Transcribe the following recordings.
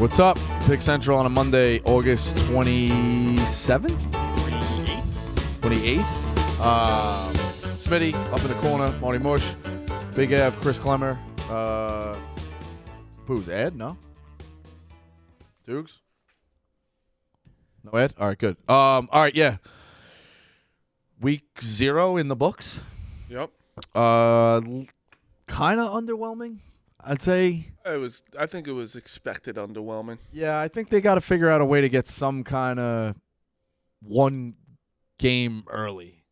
What's up? Pick Central on a Monday, August 27th? 28th. Smitty up in the corner, Marty Mush, Big Av, Chris Clemmer. Who's Ed? No? Dukes? No Ed? All right, good. All right, yeah. Week 0 in the books. Yep. Kind of underwhelming, I'd say. I think it was expected underwhelming. Yeah, I think they got to figure out a way to get some kind of one game early.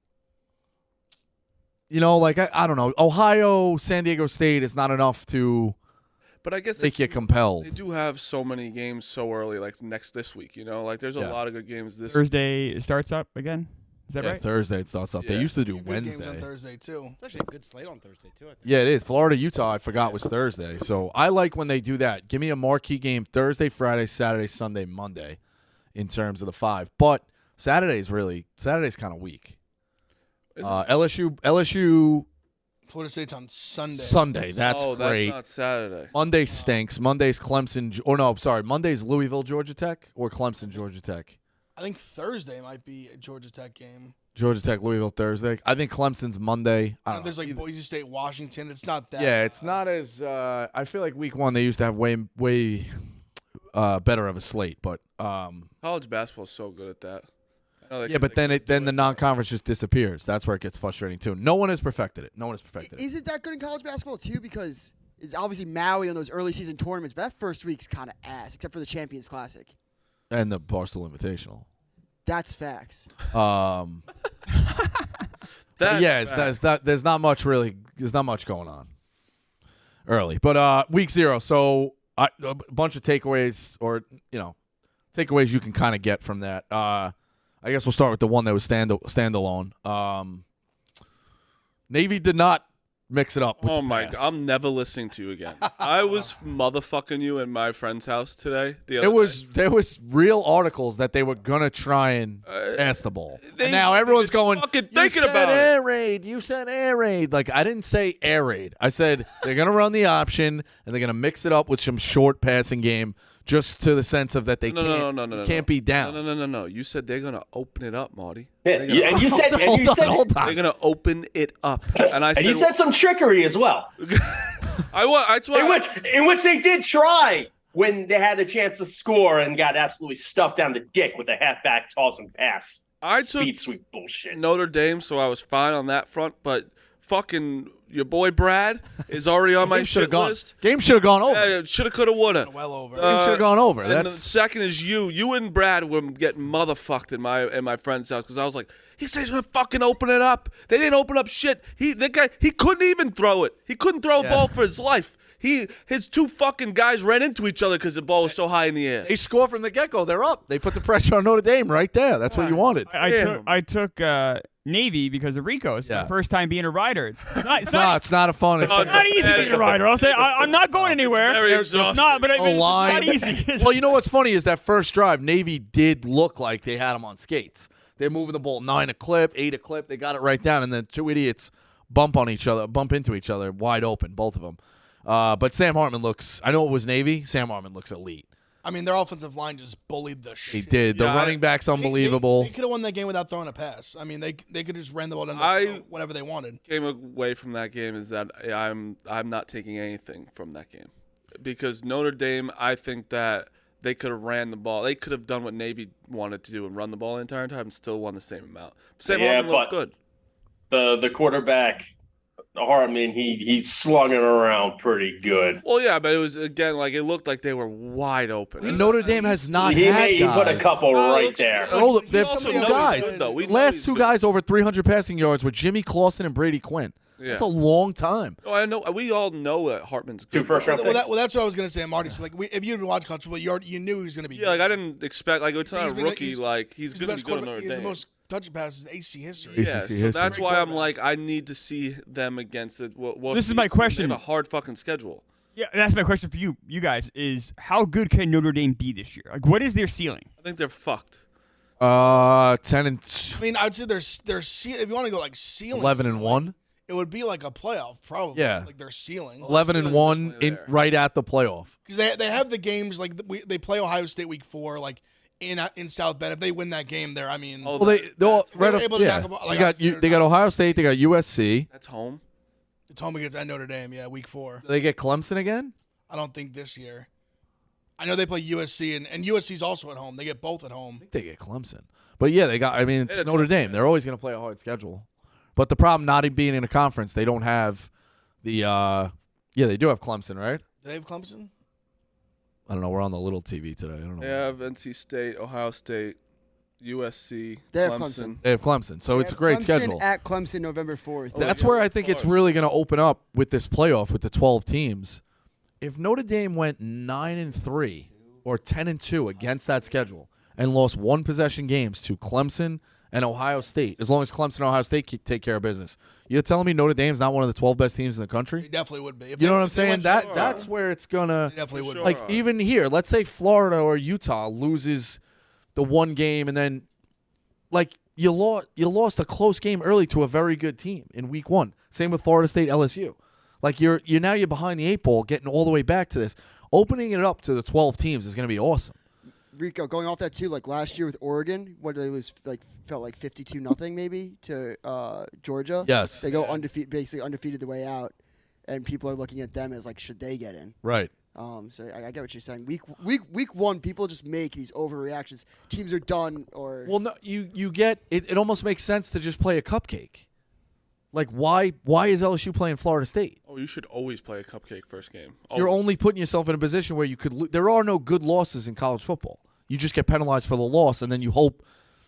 You know, like, I don't know. Ohio, San Diego State is not enough to but I guess make you compelled. They do have so many games so early, like this week, you know? Like, there's a lot of good games this Thursday it starts up again? Is that right? Thursday it starts up. Yeah. They used to do Good Wednesday. games on Thursday, too. It's actually a good slate on Thursday, too, I think. Yeah, it is. Florida, Utah, I forgot was Thursday. So I like when they do that. Give me a marquee game Thursday, Friday, Saturday, Sunday, Monday in terms of the 5. But Saturday's kind of weak. LSU Florida State's on Sunday. Sunday. That's great. That's not Saturday. Monday stinks. Monday's Clemson. Or no, sorry. Monday's Louisville, Georgia Tech or Clemson, Georgia Tech. I think Thursday might be a Georgia Tech game. Georgia Tech, Louisville, Thursday. I think Clemson's Monday. I don't There's know. like Boise State, Washington. It's not that. Yeah, it's not as. I feel like week 1 they used to have way better of a slate, but College basketball is so good at that. yeah, but then the non-conference just disappears. That's where it gets frustrating too. No one has perfected it. Is it that good in college basketball too? Because it's obviously Maui on those early season tournaments, but that first week's kind of ass, except for the Champions Classic. And the Barstool Invitational. That's facts. There's not much going on early, but week 0. So a bunch of takeaways, or takeaways you can kind of get from that. I guess we'll start with the one that was standalone. Navy did not mix it up with Oh the my pass. God, I'm never listening to you again. I was motherfucking you in my friend's house today. There was real articles that they were gonna try and pass the ball. And now everyone's going, fucking you thinking said about it." air raid. You said air raid. Like, I didn't say air raid. I said they're gonna run the option and they're gonna mix it up with some short passing game, just to the sense of that they can't be down. No. You said they're gonna open it up, Marty. And you said Hold on. They're gonna open it up, and I said, you said some trickery as well. In which they did try when they had a chance to score and got absolutely stuffed down the dick with a halfback toss and pass. Speed sweep bullshit. Notre Dame, so I was fine on that front, but fucking your boy Brad is already on my shit list. Game should have gone over. Yeah, shoulda, coulda, woulda. Well over. Game should have gone over. And the second is you and Brad were getting motherfucked in my friend's house because I was like, he said he's gonna fucking open it up. They didn't open up shit. He couldn't even throw it. He couldn't throw a ball for his life. His two fucking guys ran into each other because the ball was so high in the air. They score from the get-go. They're up. They put the pressure on Notre Dame right there. That's what you wanted. I took Navy because of Rico's. Yeah. My first time being a rider. It's not a fun. It's not easy being a rider. I'll say I'm not going anywhere. very It's exhausting. not, but it's line. not easy. Well, you know what's funny is that first drive, Navy did look like they had them on skates. They're moving the ball 9 a clip, 8 a clip. They got it right down, and then two idiots bump into each other, wide open, both of them. But Sam Hartman I know it was Navy. Sam Hartman looks elite. I mean, their offensive line just bullied the shit. He did. The running back's unbelievable. They could have won that game without throwing a pass. I mean, they could have just ran the ball down whenever they wanted. Came away from that game is that I'm not taking anything from that game because Notre Dame, I think that they could have ran the ball. They could have done what Navy wanted to do and run the ball the entire time and still won the same amount. Sam Hartman looked good. The quarterback, Hartman, he slung it around pretty good. Well, yeah, but it was, again, like it looked like they were wide open. And Notre Dame has not had guys. He put a couple right there. Hold up, there's also two knows guys. he's good, though. We know Last he's two good. guys over 300 passing yards were Jimmy Clausen and Brady Quinn. Yeah. That's a long time. Oh, I know. We all know that Hartman's good. 2 first-round Well, picks. that's what I was going to say, Marty. So, like, if you didn't watch college football, you knew he was going to be Yeah, like I didn't expect. Like it's not a been- rookie. Like he's the going to best be good on quarterback. Notre He has the Dame. most touch passes in ACC history. ACC Yeah, so history. that's Great why I'm quarterback. like, I need to see them against it. This is my question. They have a hard fucking schedule. Yeah, that's my question for you guys, is how good can Notre Dame be this year? Like, what is their ceiling? I think they're fucked. 10 and I mean, I would say there's if you want to go like ceiling, 11 and 1. it would be like a playoff, probably. Yeah. Like their ceiling. 11-1 right at the playoff. Because they have the games like they play Ohio State week 4 like in South Bend. If they win that game there, I mean, Well, they'll right up, yeah. They got Ohio State. They got USC. That's home. It's home against at Notre Dame. Yeah, week 4. Do they get Clemson again? I don't think this year. I know they play USC and USC's also at home. They get both at home. I think they get Clemson. But yeah, they got. I mean, it's Notre Dame. They're always going to play a hard schedule. But the problem, not being in a conference, they don't have the. Yeah, they do have Clemson, right? Do they have Clemson? I don't know. We're on the little TV today. I don't know. They have NC State, Ohio State, USC, They have Clemson. They have Clemson, so They it's a have great Clemson schedule. at Clemson November 4th. That's where I think it's really going to open up with this playoff with the 12 teams. If Notre Dame went 9-3 or 10-2 against that schedule and lost one possession games to Clemson and Ohio State, as long as Clemson and Ohio State take care of business, you're telling me Notre Dame's not one of the 12 best teams in the country? They definitely would be. You know what I'm saying? That's where it's gonna. They definitely would. Like even here, let's say Florida or Utah loses the one game, and then like you lost a close game early to a very good team in week 1. Same with Florida State, LSU. Like you're behind the 8 ball, getting all the way back to this. Opening it up to the 12 teams is going to be awesome. Rico, going off that too, like last year with Oregon, what did they lose? Like felt like 52-0 maybe to Georgia. Yes. They go basically undefeated the way out, and people are looking at them as like, should they get in? Right. So I get what you're saying. Week 1, people just make these overreactions. Teams are done, or Well, no, you get it. It almost makes sense to just play a cupcake. Like why is LSU playing Florida State? Oh, you should always play a cupcake first game. You're only putting yourself in a position where you could. There are no good losses in college football. You just get penalized for the loss, and then you hope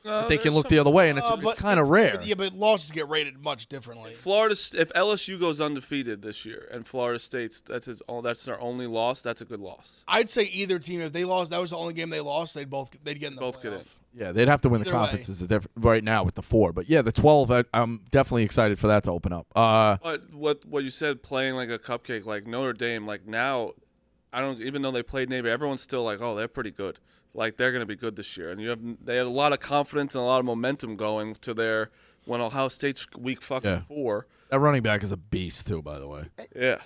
that they can look the other way, and it's kind of rare. Yeah, but losses get rated much differently. If LSU goes undefeated this year and Florida State's that's their only loss, that's a good loss. I'd say either team, if they lost, that was the only game they lost, they'd get in the Both playoff. get in. Yeah, they'd have to win Either the way. conferences right now with the 4. But yeah, the 12, I'm definitely excited for that to open up. But what you said, playing like a cupcake, like Notre Dame, like now, even though they played Navy, everyone's still like, oh, they're pretty good. Like they're going to be good this year, and they have a lot of confidence and a lot of momentum going to when Ohio State's week 4. That running back is a beast too, by the way. Yeah.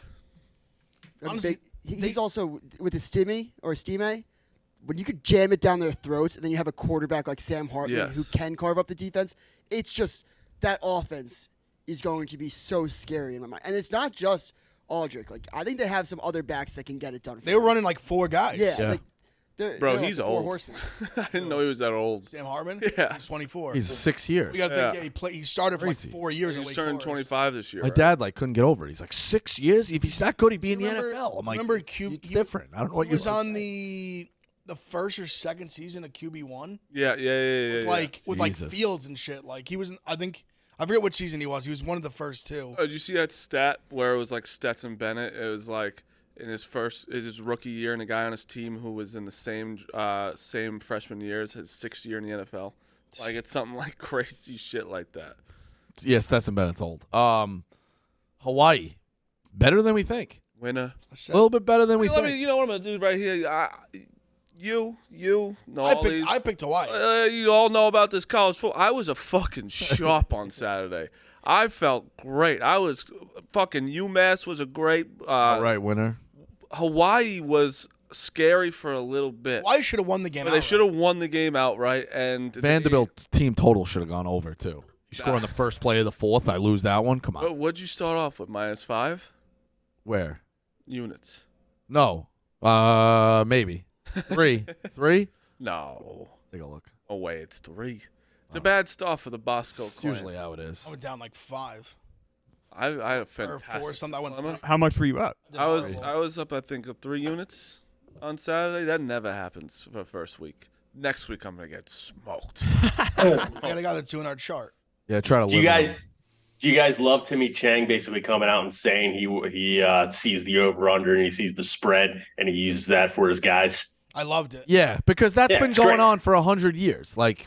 Honestly, he's also with the Stime. When you could jam it down their throats, and then you have a quarterback like Sam Hartman who can carve up the defense, it's just that offense is going to be so scary in my mind. And it's not just Aldrich. Like I think they have some other backs that can get it done. They were running like 4 guys. Yeah. Like, Bro, they're he's like 4 old. horsemen. I didn't know he was that old. Sam Hartman? Yeah. He's 24. He's 6 years. We got to think he started for like Crazy. 4 years. He's in Wake turning Forest. 25 this year. My right? dad couldn't get over it. He's like 6 years. If he's that good, he'd be in the Remember- NFL. I'm like, remember it's different. I don't know what He you was on the first or second season of QB1. Yeah. With like Jesus. Fields and shit. Like he was. I forget what season he was. He was one of the first 2. Oh, did you see that stat where it was like Stetson Bennett? It was like in his rookie year, and a guy on his team who was in the same freshman year as his 6th year in the NFL. Like it's something like crazy shit like that. Yes, Stetson Bennett's old. Hawaii, better than we think. Winner. A little bit better than we think. You know what I'm gonna do right here. You know all these. I picked Hawaii. You all know about this college football. I was a fucking shop on Saturday. I felt great. I was fucking UMass was a great. All right, winner. Hawaii was scary for a little bit. Hawaii should have won the game. But they should have won the game outright. And Vanderbilt team total should have gone over too. You score on the first play of the 4th. I lose that one. Come on. What'd you start off with? -5 Where? units. No. Maybe 3. 3. No. Take a look. Oh wait, it's 3. It's a bad start for the Bosco It's clan. usually how it is. I went down like 5 I had a or fantastic 4 or something. I went. summer. How much were you up? I was up, I think, 3 units on Saturday. That never happens for the first week. Next week, I'm gonna get smoked. I got the 2 in our chart. Yeah, try to. Do you guys love Timmy Chang basically coming out and saying he sees the over under and he sees the spread and he uses that for his guys? I loved it. Yeah, because that's been it's going great. on for 100 years. Like,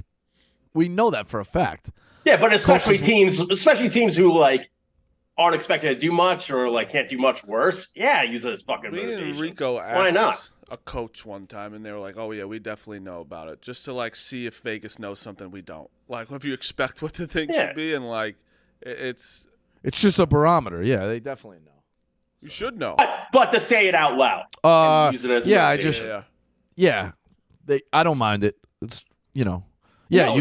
we know that for a fact. Yeah, but especially teams who like aren't expected to do much or like can't do much worse. Yeah, use it as fucking Me and motivation. Rico asked Why not? a coach one time, and they were like, "Oh yeah, we definitely know about it," just to like see if Vegas knows something we don't. Like, if you expect what the thing Yeah. should be, and like, it's It's just a barometer. Yeah, they definitely know. You should know. But to say it out loud. Use it as yeah. I don't mind it. It's you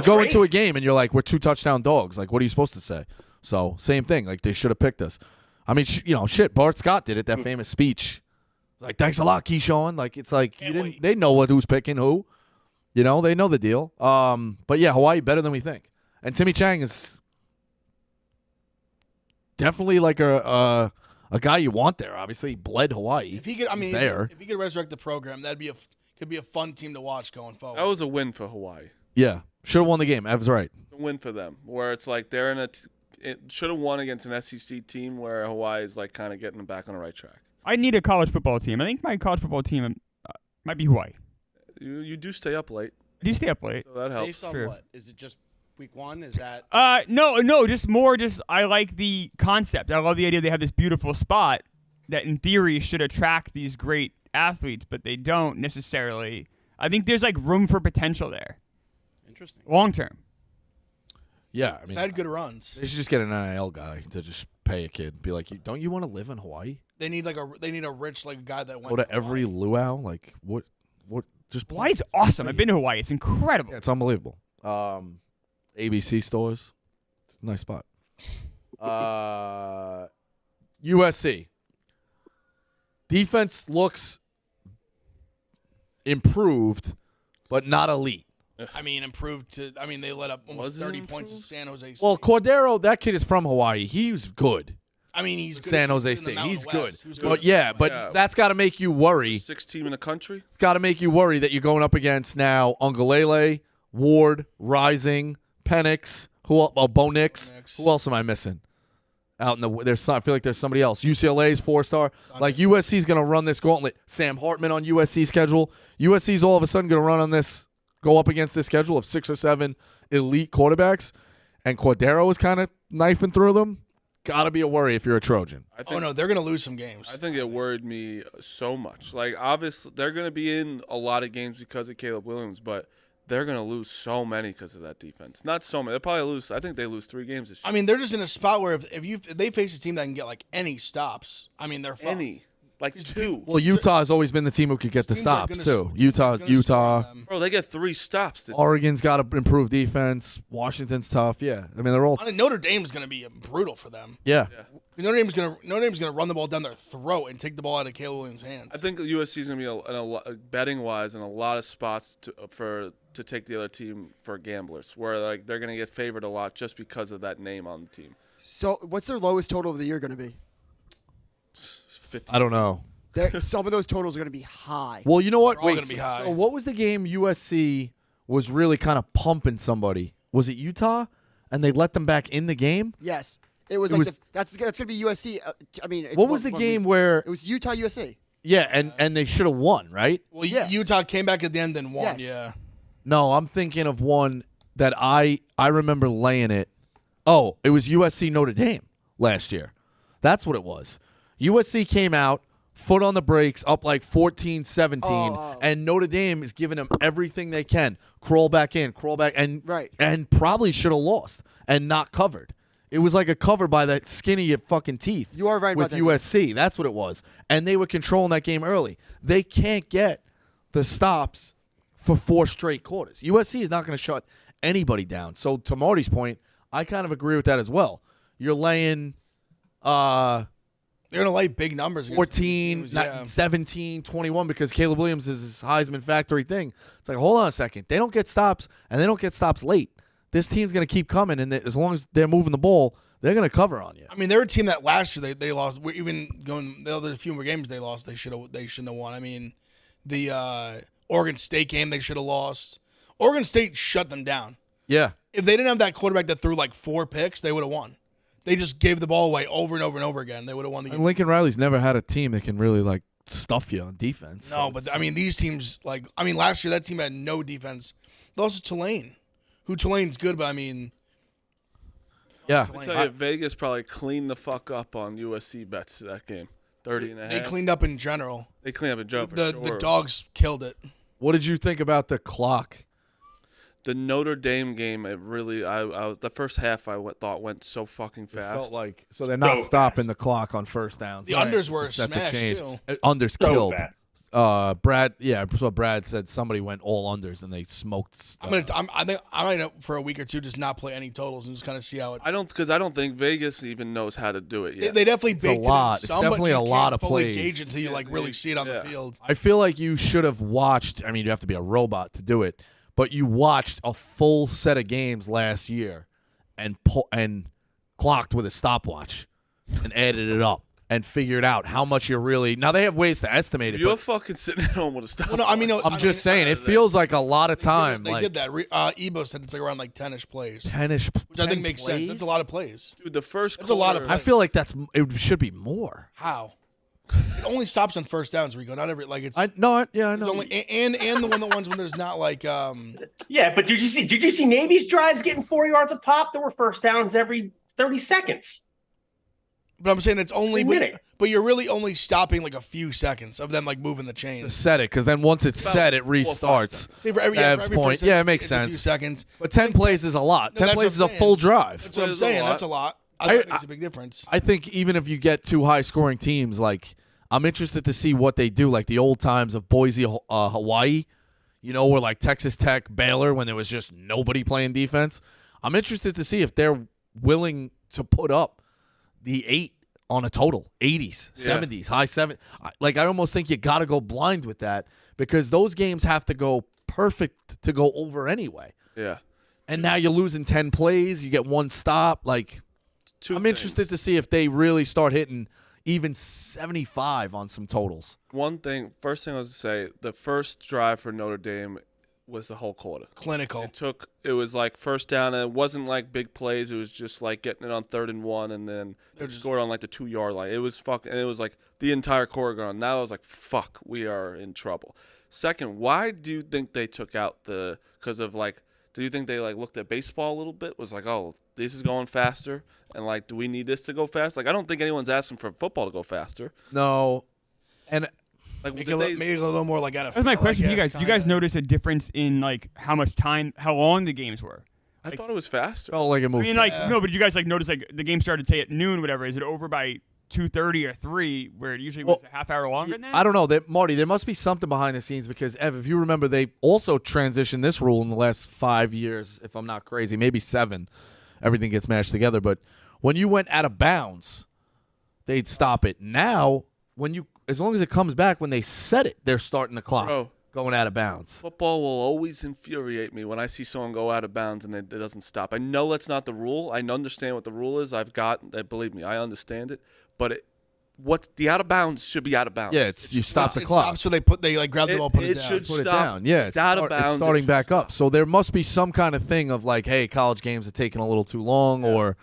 go into a game and you're like, we're 2 touchdown dogs. Like, what are you supposed to say? So same thing. Like, they should have picked us. I mean, shit. Bart Scott did it. That famous speech. Like, thanks a lot, Keyshawn. Like, it's like they know who's picking who. They know the deal. But yeah, Hawaii better than we think. And Timmy Chang is definitely like a guy you want there. Obviously, he bled Hawaii. If he could resurrect the program, could be a fun team to watch going forward. That was a win for Hawaii. Yeah, should have won the game. Ev's right. A win for them, where it's like they're it should have won against an SEC team where Hawaii is like kind of getting them back on the right track. I need a college football team. I think my college football team might be Hawaii. You do stay up late. I do stay up late. So that helps. Based on what? Is it just week 1? Is that? No. Just I like the concept. I love the idea they have this beautiful spot that in theory should attract these great athletes, but they don't necessarily. I think there's like room for potential there. Interesting. Long term. Yeah, I mean, they had good runs. They should just get an NIL guy to just pay a kid. Be like, don't you want to live in Hawaii? They need a rich guy that went go to every luau. Like what? Just Hawaii's awesome. I've been to Hawaii. It's incredible. Yeah, it's unbelievable. ABC stores, nice spot. USC defense looks improved, but not elite. I mean, they let up almost 30 points to San Jose State. Well, Cordero, that kid is from Hawaii. He's good. I mean, he's good. San Jose State. He's good. But yeah, that's got to make you worry. 6th team in the country. It's got to make you worry that you're going up against now Ungalele, Ward, Rising, Penix, Bo Nix. Who else am I missing? I feel like there's somebody else. UCLA's 4-star. Like USC's going to run this gauntlet. Sam Hartman on USC's schedule. USC's all of a sudden going to go up against this schedule of 6 or 7 elite quarterbacks, and Cordero is kind of knifing through them. Got to be a worry if you're a Trojan. They're going to lose some games. I think it worried me so much. Like, obviously, they're going to be in a lot of games because of Caleb Williams, but they're going to lose so many because of that defense. Not so many. They'll probably lose. I think they lose 3 games this year. I mean, they're just in a spot where if they face a team that can get like any stops, I mean, they're fucked. Like 2. Well, Utah has always been the team who could get the stops, too. Utah. Bro, they get 3 stops. Oregon's got to improve defense. Washington's tough. Yeah. I mean, they're all. I mean, Notre Dame's going to be brutal for them. Yeah. Notre Dame's going to run the ball down their throat and take the ball out of Caleb Williams' hands. I think USC's going to be betting-wise in a lot of spots to take the other team for gamblers, where like they're going to get favored a lot just because of that name on the team. So what's their lowest total of the year going to be? 50. I don't know. Some of those totals are going to be high. Well, you know what? They're all going to be high. So what was the game USC was really kind of pumping somebody? Was it Utah? And they let them back in the game? Yes. That's going to be USC. I mean, what was the game where it was Utah USC? Yeah, and they should have won, right? Well, Utah came back at the end and won. Yes. Yeah. No, I'm thinking of one that I remember laying it. Oh, it was USC Notre Dame last year. That's what it was. USC came out, foot on the brakes, up like 14-17, and Notre Dame is giving them everything they can. Crawl back, and probably should have lost and not covered. It was like a cover by that skinny fucking teeth. You are right with about that. USC. That's what it was. And they were controlling that game early. They can't get the stops for 4 straight quarters. USC is not going to shut anybody down. So to Marty's point, I kind of agree with that as well. You're laying they're going to lay big numbers. 14, 17, 21 because Caleb Williams is this Heisman factory thing. It's like, hold on a second. They don't get stops, and they don't get stops late. This team's going to keep coming, and as long as they're moving the ball, they're going to cover on you. I mean, they're a team that last year they lost. Even going the other few more games they lost, they shouldn't have won. I mean, the Oregon State game they should have lost. Oregon State shut them down. Yeah. If they didn't have that quarterback that threw like 4 picks, they would have won. They just gave the ball away over and over and over again. They would have won the game. And Lincoln Riley's never had a team that can really like stuff you on defense. No, but I mean these teams last year that team had no defense. They lost to Tulane. Tulane's good, but I mean, yeah. I tell you, Vegas probably cleaned the fuck up on USC bets that game. 30.5. They cleaned up in general. They cleaned up in general. The dogs killed it. What did you think about the clock? The Notre Dame game, it really, I was the first half thought went so fucking It fast. felt like so they're not So stopping fast. the clock on first downs. The unders were Set the smashed change. too. Unders So killed. fast. Brad, yeah, I saw Brad said somebody went all unders and they smoked. I think I might for a week or two just not play any totals and just kind of see how it. I don't think Vegas even knows how to do it yet. They definitely It's a baked lot. it It's in some, definitely but you a lot can't of fully plays. gauge it until you like really see it on the field. I feel like you should have watched. I mean, you have to be a robot to do it, but you watched a full set of games last year and clocked with a stopwatch and added it up and figured out how much you're really. Now they have ways to estimate it. You're But fucking sitting at home with a stopwatch. Well, no, I mean, no, I'm just saying it feels like a lot of time. They did that. Ebo said it's like around like 10-ish plays, 10-ish, which I think makes sense. That's a lot of plays. Dude, the first That's a lot of quarter- I feel like it should be more. How? It only stops on first downs, Rico. Not every like it's. I know. There's only and the ones when there's not like Yeah, but did you see Navy's drives getting 4 yards a pop? There were first downs every 30 seconds. But I'm saying it's only Admit it. but you're really only stopping like a few seconds of them like moving the To chains. set it, because then once it's set, it 4 or 5 restarts. seconds. See, for every, Ev's for every point. first Yeah, it makes it's a few sense. seconds. But 10 plays is a lot. 10 that's plays what is a I'm full saying. drive. That's what I'm It's a saying. lot. That's a lot. I think it makes a big difference. I think even if you get two high-scoring teams, like I'm interested to see what they do, like the old times of Boise, Hawaii, where like Texas Tech, Baylor, when there was just nobody playing defense. I'm interested to see if they're willing to put up the 8 on a total, 80s, 70s, high 70s. Like I almost think you got to go blind with that because those games have to go perfect to go over anyway. Yeah. And now you're losing 10 plays, you get one stop. Like I'm interested to see if they really start hitting even 75 on some totals. First thing I was to say, the first drive for Notre Dame was the whole quarter. Clinical. It was like first down, and it wasn't like big plays. It was just like getting it on 3rd and 1, and then they scored on like the 2-yard line. It was and it was like the entire quarter gone. Now I was like, fuck, we are in trouble. Second, why do you think they took out because of like, do you think they like looked at baseball a little bit? Was like, oh, this is going faster, and like, do we need this to go fast? Like, I don't think anyone's asking for football to go faster. No. And like, Make it a little more like NFL. That's my question to you guys. guess, Do you guys kinda. notice a difference in like how long the games were? I thought it was faster. felt like it I moved. mean, like no, but did you guys like notice like the game started say at noon, whatever? Is it over by 2:30 or 3, where it usually was a half hour longer than that? I don't know. Marty, there must be something behind the scenes because, Ev, if you remember, they also transitioned this rule in the last 5 years, if I'm not crazy, maybe 7. Everything gets mashed together. But when you went out of bounds, they'd stop it. Now, as long as it comes back, when they set it, they're starting the clock. Bro. Going out of bounds. Football will always infuriate me when I see someone go out of bounds and it doesn't stop. I know that's not the rule. I understand what the rule is. Believe me, I understand it. But what's the out of bounds should be out of bounds. Yeah, you stop the It clock. stops, so they like grab the ball, put it down. should Put it stop. down. Yeah, it's out of bounds. It's starting back up. So there must be some kind of thing of like, hey, college games are taking a little too long, or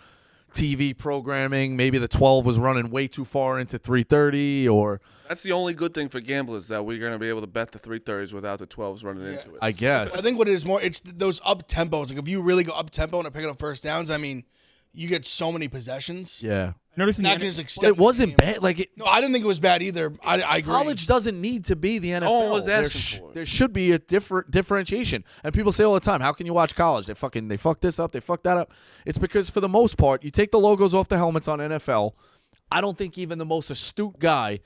TV programming. Maybe the 12 was running way too far into 3:30, or That's the only good thing for gamblers, that we're going to be able to bet the 3:30s without the 12s running into it. I guess. I think what it is more, it's those up tempos. Like if you really go up tempo and are picking up first downs, I mean, you get so many possessions. Yeah. I noticed in Not the gonna just Well, extend it the wasn't game. bad. Like No, I didn't think it was bad either. I agree. college doesn't need to be the NFL. No one was asking for it. There should be a differentiation. And people say all the time, how can you watch college? They fuck this up, they fuck that up. It's because for the most part, you take the logos off the helmets on NFL. I don't think even the most astute guy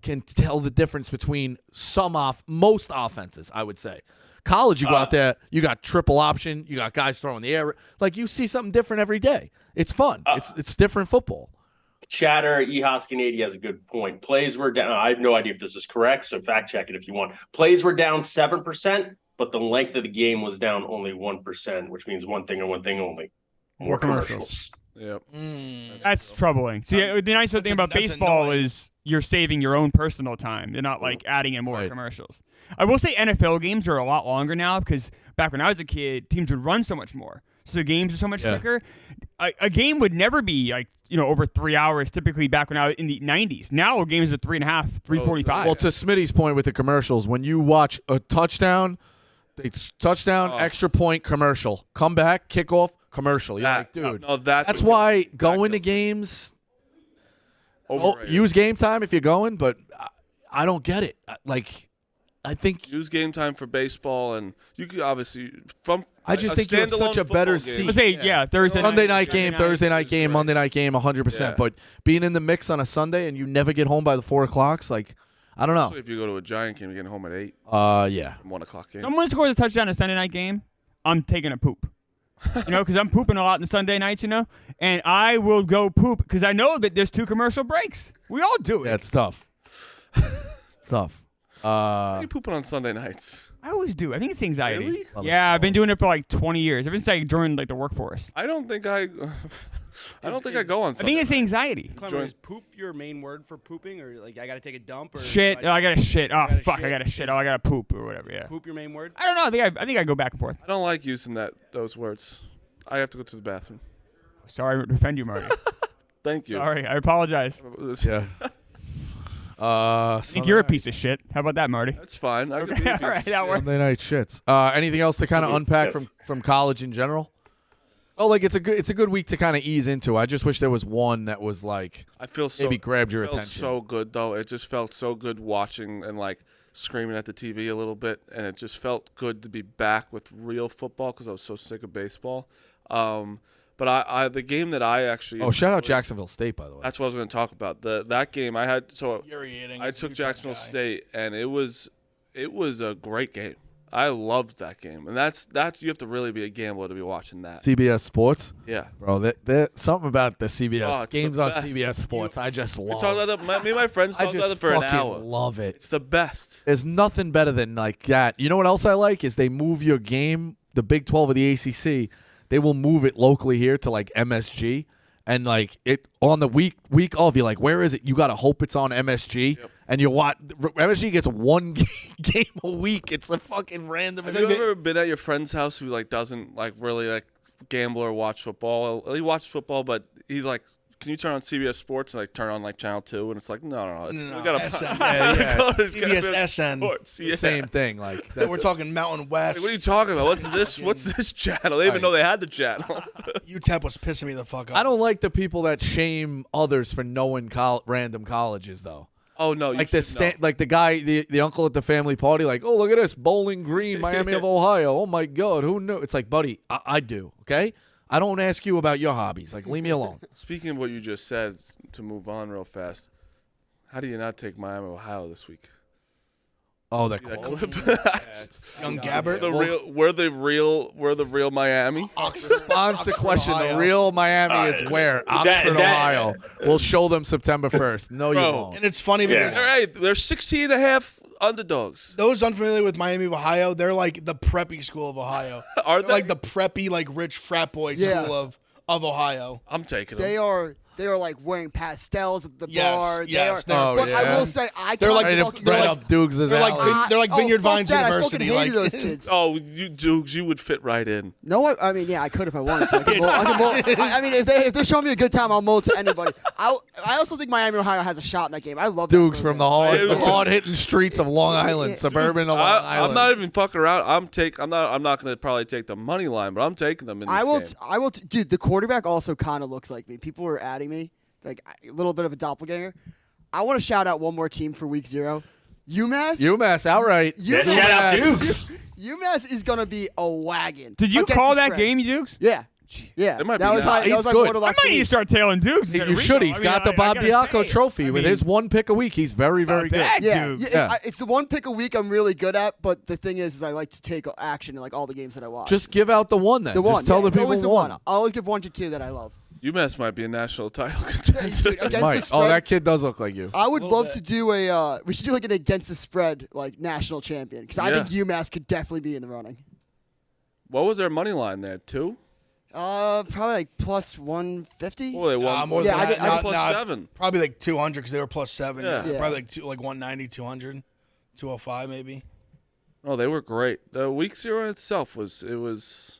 can tell the difference between most offenses, I would say. College, you go out there, you got triple option, you got guys throwing the air. Like, you see something different every day. It's fun. It's different football. Chatter, Ehoskinady has a good point. Plays were down. I have no idea if this is correct, so fact check it if you want. Plays were down 7%, but the length of the game was down only 1%, which means one thing and one thing only: more commercials. Yep. That's troubling. See, the nice thing about that's baseball annoying. is you're saving your own personal time. They're not like adding in more commercials. I will say NFL games are a lot longer now because back when I was a kid, teams would run so much more. So the games are so much quicker. A game would never be like, over 3 hours, typically back when I was in the 90s. Now games are 3.5, 3:45. Well, to Smitty's point with the commercials, when you watch a touchdown, extra point, commercial. Come back, kickoff, commercial. You're like, dude. No, that's why going to games, use game time if you're going, but I don't get it. Like, I think use game time for baseball, and you could obviously from I just think you have such a better seat. Let's say, Thursday Sunday night, night game, Thursday night game, Monday night game, 100%. Yeah. But being in the mix on a Sunday and you never get home by the 4 o'clock, like, I don't know. Especially if you go to a Giant game, you're getting home at 8. Yeah. 1 o'clock game. Someone scores a touchdown in a Sunday night game, I'm taking a poop. Because I'm pooping a lot on Sunday nights, and I will go poop because I know that there's 2 commercial breaks. We all do it. Yeah, it's tough. It's tough. Why are you pooping on Sunday nights? I always do. I think it's anxiety. Really? Yeah, I've been doing it for like 20 years. Ever since I joined the workforce. I don't think I go on I Sunday think it's anxiety. Clemmer, is poop your main word for pooping, or like I gotta take a dump, or Shit. like, Oh, I gotta shit. Oh, fuck. shit? I gotta shit. Oh, I gotta poop or whatever. Yeah. poop your main word? I don't know. I think I go back and forth. I don't like using those words. I have to go to the bathroom. Sorry to offend you, Marty. Thank you. Sorry. I apologize. Yeah. I think you're a piece of shit. How about that, Marty? That's fine. I could Okay, be a all piece of right, that shit. works. Sunday night shits. Anything else to kind of unpack from college in general? Oh, like it's a good week to kind of ease into. I just wish there was one that was like I feel so maybe grabbed your felt attention. so good though. It just felt so good watching and like screaming at the TV a little bit, and it just felt good to be back with real football because I was so sick of baseball. But I the game that I actually Shout out Jacksonville State, by the way. That's what I was going to talk about. That game I had. So Infuriating. I He's a took UTEP Jacksonville guy. State, and it was a great game. I loved that game, and that's you have to really be a gambler to be watching that. CBS Sports, Yeah. bro. Something about the CBS Oh, it's the games on best. CBS Sports. I just We love. talked about that. Me and my friends I talked just about it for an fucking hour. love it. It's the best. There's nothing better than like that. You know what else I like is they move your game, the Big 12 of the ACC. They will move it locally here to like MSG, and like it on the week off. You're like, where is it? You gotta hope it's on MSG, and you watch. MSG gets one game a week. It's a fucking random. Have you ever been at your friend's house who like doesn't like really like gamble or watch football? He watches football, but he's like, can you turn on CBS Sports and like turn on like Channel 2? And it's like, no. We gotta SN. CBS SN. Sports. Yeah. Same thing. Like We're talking Mountain West. Like, what are you talking about? What's this channel? They even know they had the channel. UTEP was pissing me the fuck off. I don't like the people that shame others for knowing random colleges though. Oh no! Like like the guy, the uncle at the family party, like, oh look at this, Bowling Green, Miami of Ohio. Oh my God, who knew? It's like, buddy, I do. Okay, I don't ask you about your hobbies. Like, leave me alone. Speaking of what you just said, to move on real fast, how do you not take Miami, Ohio this week? Oh, That that clip. Young Gabbert. We're the real Miami. responds to question. Ohio. The real Miami is where Oxford, Ohio. We'll show them September 1st. No, you Bro. won't. And it's funny because All right, they're 16.5 underdogs. those unfamiliar with Miami of Ohio, they're like the preppy school of Ohio. Are They're they? like the preppy, like rich frat boy Yeah. school of Ohio. I'm taking them. They are like wearing pastels at the Yes, bar. yes, they are, they're- but yeah. I will say They're can't like Right fucking- right like- up Dukes' they're like alley. they're like Vineyard fuck Vines that. University. I fucking hated like those kids. Oh, you Dukes, you would fit right in. No, I mean, yeah, I could if I wanted to. I can mold, I mean, if they're showing me a good time, I'll mold to anybody. I also think Miami, Ohio has a shot in that game. I love that Dukes from the program. hard-hitting streets of Long Island, suburban of Long Island. I'm not even fucking around. I'm not going to probably take the money line, but I'm taking them in this game. I will. Dude, the quarterback also kind of looks like me. People are adding me, like a little bit of a doppelganger. I want to shout out one more team for Week 0, UMass. Outright. Yeah, shout out Dukes. UMass is gonna be a wagon. Did you against call the that spread. game, you Dukes? Yeah. Yeah. It might that be was now. my that He's was my good. borderline I might need to start tailing Dukes. instead of You should. Rico. He's I got mean, the I Bob gotta Diaco say, trophy. I With mean, his one pick a week, he's very, very good. bad. Yeah, Dukes. Yeah. it's the one pick a week I'm really good at, but the thing is I like to take action in like all the games that I watch. Just give out the one then. the one. Just tell yeah, the it's people always the one. one. I always give 1 to 2 that I love. UMass might be a national title Dude, contender. against the Mike. spread, Oh, that kid does look like you. I would Little love bit. to do we should do like an against the spread like national champion because I Yeah. think UMass could definitely be in the running. What was their money line there? 2? Probably like plus 150. Oh, they won. more Yeah, than that. I plus Nah, 7. probably like 200 because they were plus 7. Yeah. Yeah. Probably like 190, 200, 205 maybe. Oh, they were great. The Week 0 itself was.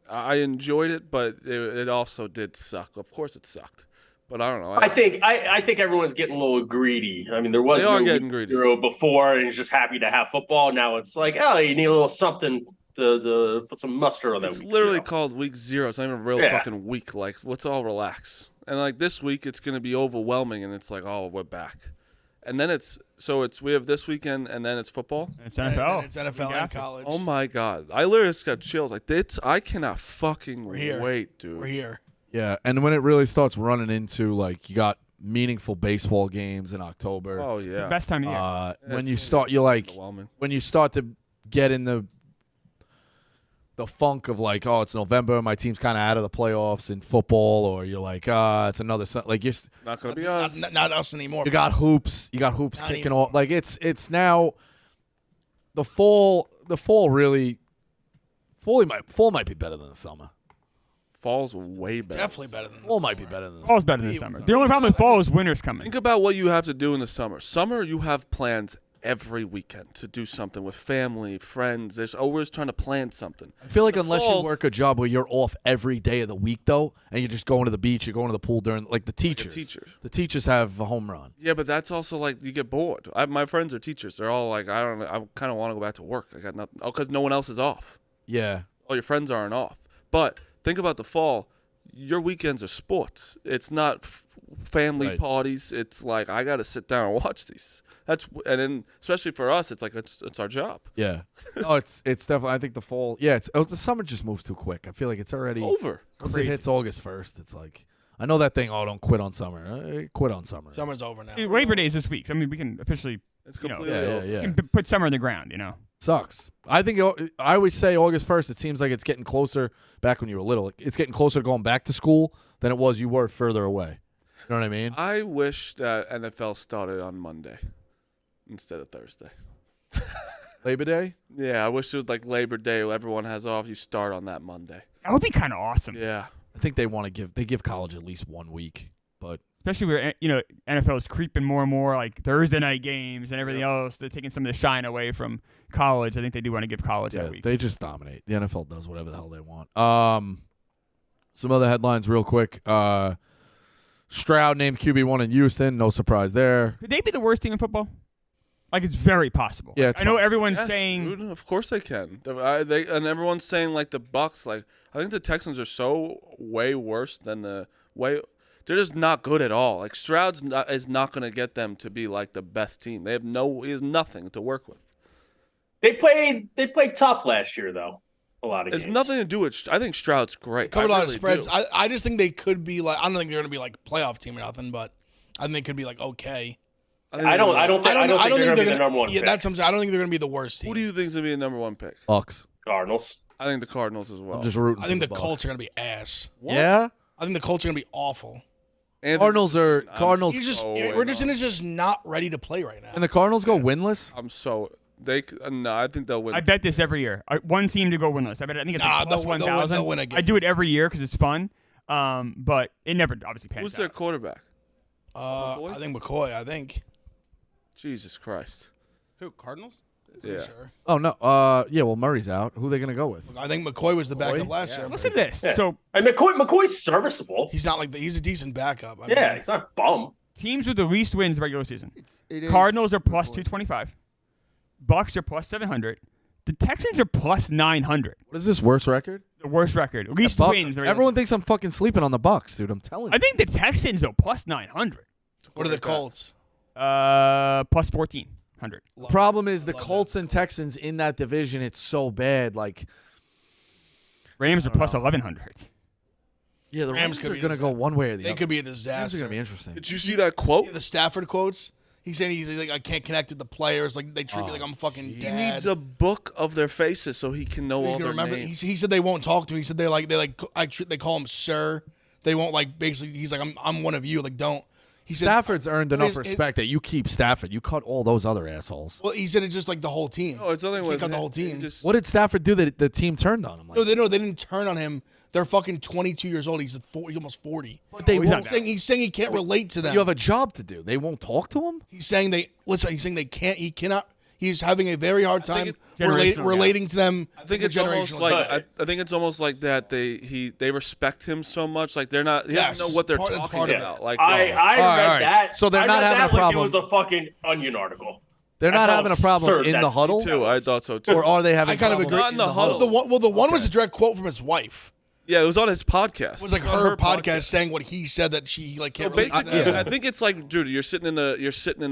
I enjoyed it, but it also did suck. Of course, it sucked. But I don't know. I think everyone's getting a little greedy. I mean, there was They are no getting Week greedy. 0 before, and he's just happy to have football. Now it's like, oh, you need a little something to put some mustard on that. It's Week literally 0. called Week 0. It's not even a real Yeah. fucking week. Like, let's all relax. And like this week, it's going to be overwhelming, and it's like, oh, we're back. And then we have this weekend, and then it's football. It's And NFL. it's NFL and college. Oh my God! I literally just got chills. Like I cannot fucking here. wait, dude. We're here. Yeah, and when it really starts running into like you got meaningful baseball games in October. Oh The yeah. best time of year. When it's you start, you're like, overwhelming. when you start to get in the funk of like, oh, it's November, my team's kind of out of the playoffs in football, or you're like, it's another like you're. Not gonna be us. Not us anymore. You got hoops. You got hoops Not kicking anymore. off. Like it's now the fall. The fall really. Fall might be better than the summer. Fall's way better. Definitely better than Fall this might be summer. better than the Fall's better than the summer. The only problem with fall is winter's coming. Think about what you have to do in the summer. Summer, you have plans every weekend to do something with family, friends. There's always trying to plan something. I feel like The unless you fall- work a job where you're off every day of the week though, and you're just going to the beach, you're going to the pool during like the teachers. The teachers have a home run. Yeah, but that's also like you get bored. My friends are teachers. They're all like, I don't know. I kind of want to go back to work. I got nothing. Oh, because no one else is off. Yeah. All your friends aren't off. But think about the fall. Your weekends are sports. It's not family Right. parties. It's like I got to sit down and watch these. And then especially for us, it's like it's our job. Yeah. Oh, it's definitely. I think the fall. Yeah. The summer just moves too quick. I feel like it's already Over. Once it hits August 1st, it's like I know that thing. Oh, don't quit on summer. Quit on summer. Summer's over now. Dude, Labor Day is this week. So, I mean, we can officially It's You know, completely over. Yeah. we can put summer in the ground. You know. Sucks. I think I always say August 1st. It seems like it's getting closer. Back when you were little, it's getting closer to going back to school than it was you were further away. You know what I mean? I wish that NFL started on Monday instead of Thursday. Labor Day. Yeah, I wish it was like Labor Day. Everyone has off. You start on that Monday. That would be kind of awesome. Yeah. I think they want to give college at least 1 week, but Especially where NFL is creeping more and more like Thursday night games and everything else. They're taking some of the shine away from college. I think they do want to give college that week. they just dominate. The NFL does whatever the hell they want. Some other headlines real quick. Stroud named QB1 in Houston. No surprise there. Could they be the worst team in football? Like, it's very possible. Yeah, it's I know possible. everyone's Yes, saying dude, of course they can. And everyone's saying like the Bucks. Like I think the Texans are so way worse than they're just not good at all. Like Stroud's is not going to get them to be like the best team. He has nothing to work with. They played tough last year though. A lot of It's games. nothing to do with. I think Stroud's great. Covered a I lot of really spreads. do. I just think they could be like. I don't think they're going to be like playoff team or nothing, but I think they could be like okay. I don't think they're going to be the number one Yeah, pick. that's what I'm saying. I don't think they're going to be the worst team. Who do you think is going to be the number one pick? Bucks. Cardinals. I think the Cardinals as well. I'm just rooting. I think for the Bucks. Colts are going to be ass. Yeah. I think the Colts are going to be awful. Cardinals are Cardinals. He's just so Richardson is just not ready to play right now. And the Cardinals go winless. I'm so no. I think they'll win. I bet this every year. One team to go winless. I think it's like plus they'll win 1,000. again. I do it every year because it's fun. But it never obviously pans Who's out. their quarterback? I think McCoy. I think. Jesus Christ. Who? Cardinals? Yeah. Sure. Oh no. Yeah. Well, Murray's out. Who are they gonna go with? I think McCoy was the backup McCoy? last year. Listen to this. Yeah. So And McCoy's serviceable. He's not like he's a decent backup. I Yeah, mean, he's not a bum. teams with the least wins regular season. It is Cardinals are plus McCoy. 225. Bucks are plus 700. The Texans are plus 900. What is this worst record? The worst record. Least Buck- wins. Everyone thinks I'm fucking sleeping on the Bucks, dude. I'm telling you. I think the Texans though plus 900. What are the Colts? Plus 1400. The problem is the love that. Colts and Texans in that division. It's so bad. Like, Rams are plus 1100. yeah, the Rams Rams could are be gonna go one way or the They other. could be a Rams disaster. are gonna be interesting. Did you see that quote? The Stafford quotes. He's saying he's like, I can't connect with the players. Like they treat me like I'm fucking He dad. needs a book of their faces so he can know You all can their remember. names. He said they won't talk to him. He said they call him sir. They won't like basically. He's like I'm one of you. Like don't. He said Stafford's earned enough It- respect that you keep Stafford. You cut all those other assholes. Well, he said it's just like the whole team. Oh, it's only He with cut the him. whole team. He just- What did Stafford do that the team turned on him? Like, No, they didn't turn on him. They're fucking 22 years old. He's almost 40. but they he's won't. not He's saying he can't relate to them. You have a job to do. They won't talk to him. He's saying they can't. He cannot. He's having a very hard time it's generational, relating to them. I think in it's a almost generational like gap. I think it's almost like that they respect him so much. Like they're not. He Yes, doesn't know what they're that's talking part of about. it. Like I no. read all right. that. So they're I not read having that a like problem. it was a fucking Onion article. They're not That's how having a problem absurd in that- the huddle, too. I thought so too. or are they having? I kind of problems agree. Not in the the huddle. The one was a direct quote from his wife. Yeah, it was on his podcast. It was like her podcast saying what he said that she like can't. Well, really basically, I think it's like, dude, you're sitting in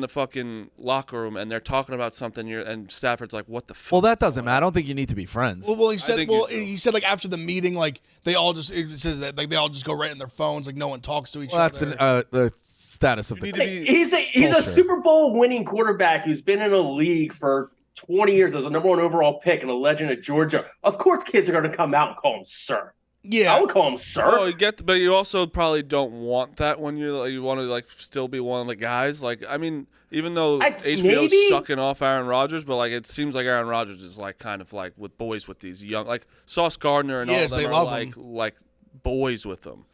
the fucking locker room and they're talking about something. And Stafford's like, "What the fuck?" Well, that doesn't matter. I don't think you need to be friends. Well, he said. Well, he said like after the meeting, like they all just it says that like they all just go right in their phones, like no one talks to each other. That's the status of the. He's a Super Bowl winning quarterback who's been in a league for 20 years as a number 1 overall pick and a legend at Georgia. Of course, kids are going to come out and call him sir. Yeah, I would call him sir. Oh, but you also probably don't want that when you want to like still be one of the guys. Like, I mean, even though HBO's sucking off Aaron Rodgers, but like it seems like Aaron Rodgers is like kind of like with boys with these young, like Sauce Gardner and all of them are like boys with them.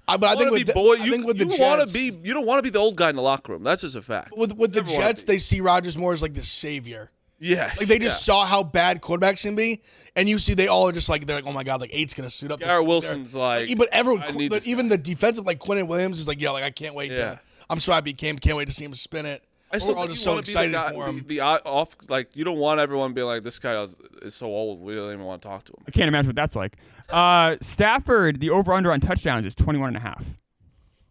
But I think with the Jets, you don't want to be the old guy in the locker room. That's just a fact. With the Jets, they see Rodgers more as like the savior. Yeah, like they just saw how bad quarterbacks can be, and you see they all are just like they're like, oh my god, like 8's gonna suit up. Garrett Wilson's like, but everyone, but even the defensive like Quentin Williams is like, yo, like I can't wait. I'm so happy he came. Can't wait to see him spin it. We're all just so excited for him. Like you don't want everyone being like, this guy is so old. We don't even want to talk to him. I can't imagine what that's like. Stafford, the over/under on touchdowns is 21.5.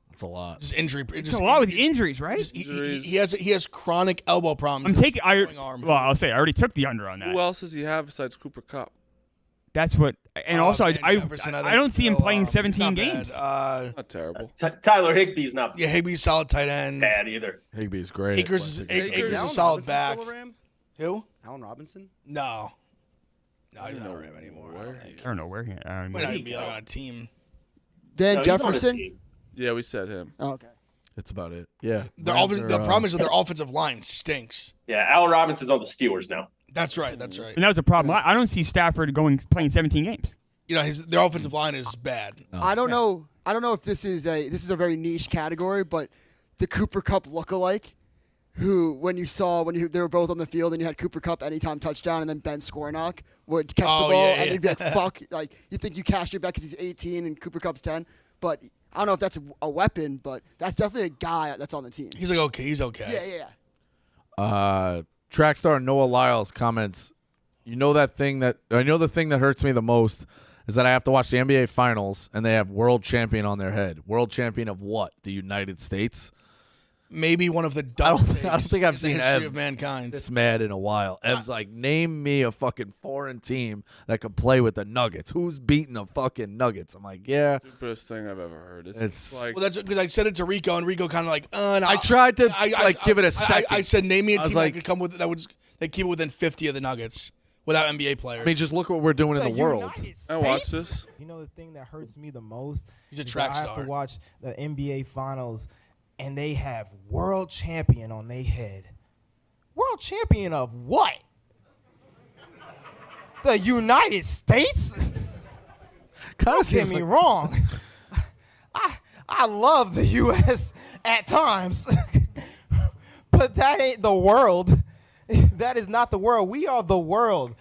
That's a lot. Just injury. It's a lot with injuries, right? He has chronic elbow problems. I'll say I already took the under on that. Who else does he have besides Cooper Kupp? That's what. And also, I don't see him playing 17 games. Not terrible. Tyler Higbee's not. Yeah, Higbee's solid tight end. Bad either. Higbee's great. Akers is a solid back. Who? Allen Robinson? No, he's not a Ram anymore. I don't know where he. Might not even be on a team. Van Jefferson. Yeah, we said him. Oh, okay. That's about it. Yeah. The problem is that their offensive line stinks. Yeah, Allen Robinson's on the Steelers now. That's right. And that was a problem. I don't see Stafford playing 17 games. You know, their offensive line is bad. I don't know if this is a very niche category, but the Cooper Kupp lookalike, who when they were both on the field and you had Cooper Kupp anytime touchdown and then Ben Skornock would catch the ball and you'd be like, fuck, like you think you cashed your bet because he's 18 and Cooper Kupp's 10, but I don't know if that's a weapon, but that's definitely a guy that's on the team. He's like, okay, he's okay. Yeah. Track star Noah Lyles comments, I know the thing that hurts me the most is that I have to watch the NBA Finals and they have world champion on their head. World champion of what? The United States? Maybe one of the I don't think I've seen history Ev of mankind this mad in a while. Ev's like, name me a fucking foreign team that could play with the Nuggets. Who's beating the fucking Nuggets? I'm like, yeah. Stupidest thing I've ever heard. It's like, well, that's because I said it to Rico, and Rico kind of like, no. I tried to give it a second. I said, name me a team that could come with that keep it within 50 of the Nuggets without NBA players. I mean, just look what we're doing in the world. I watched this. You know the thing that hurts me the most? He's a track star. I have to watch the NBA Finals. And they have world champion on their head. World champion of what? The United States? Don't get me wrong. I love the U.S. at times. But that ain't the world. That is not the world. We are the world.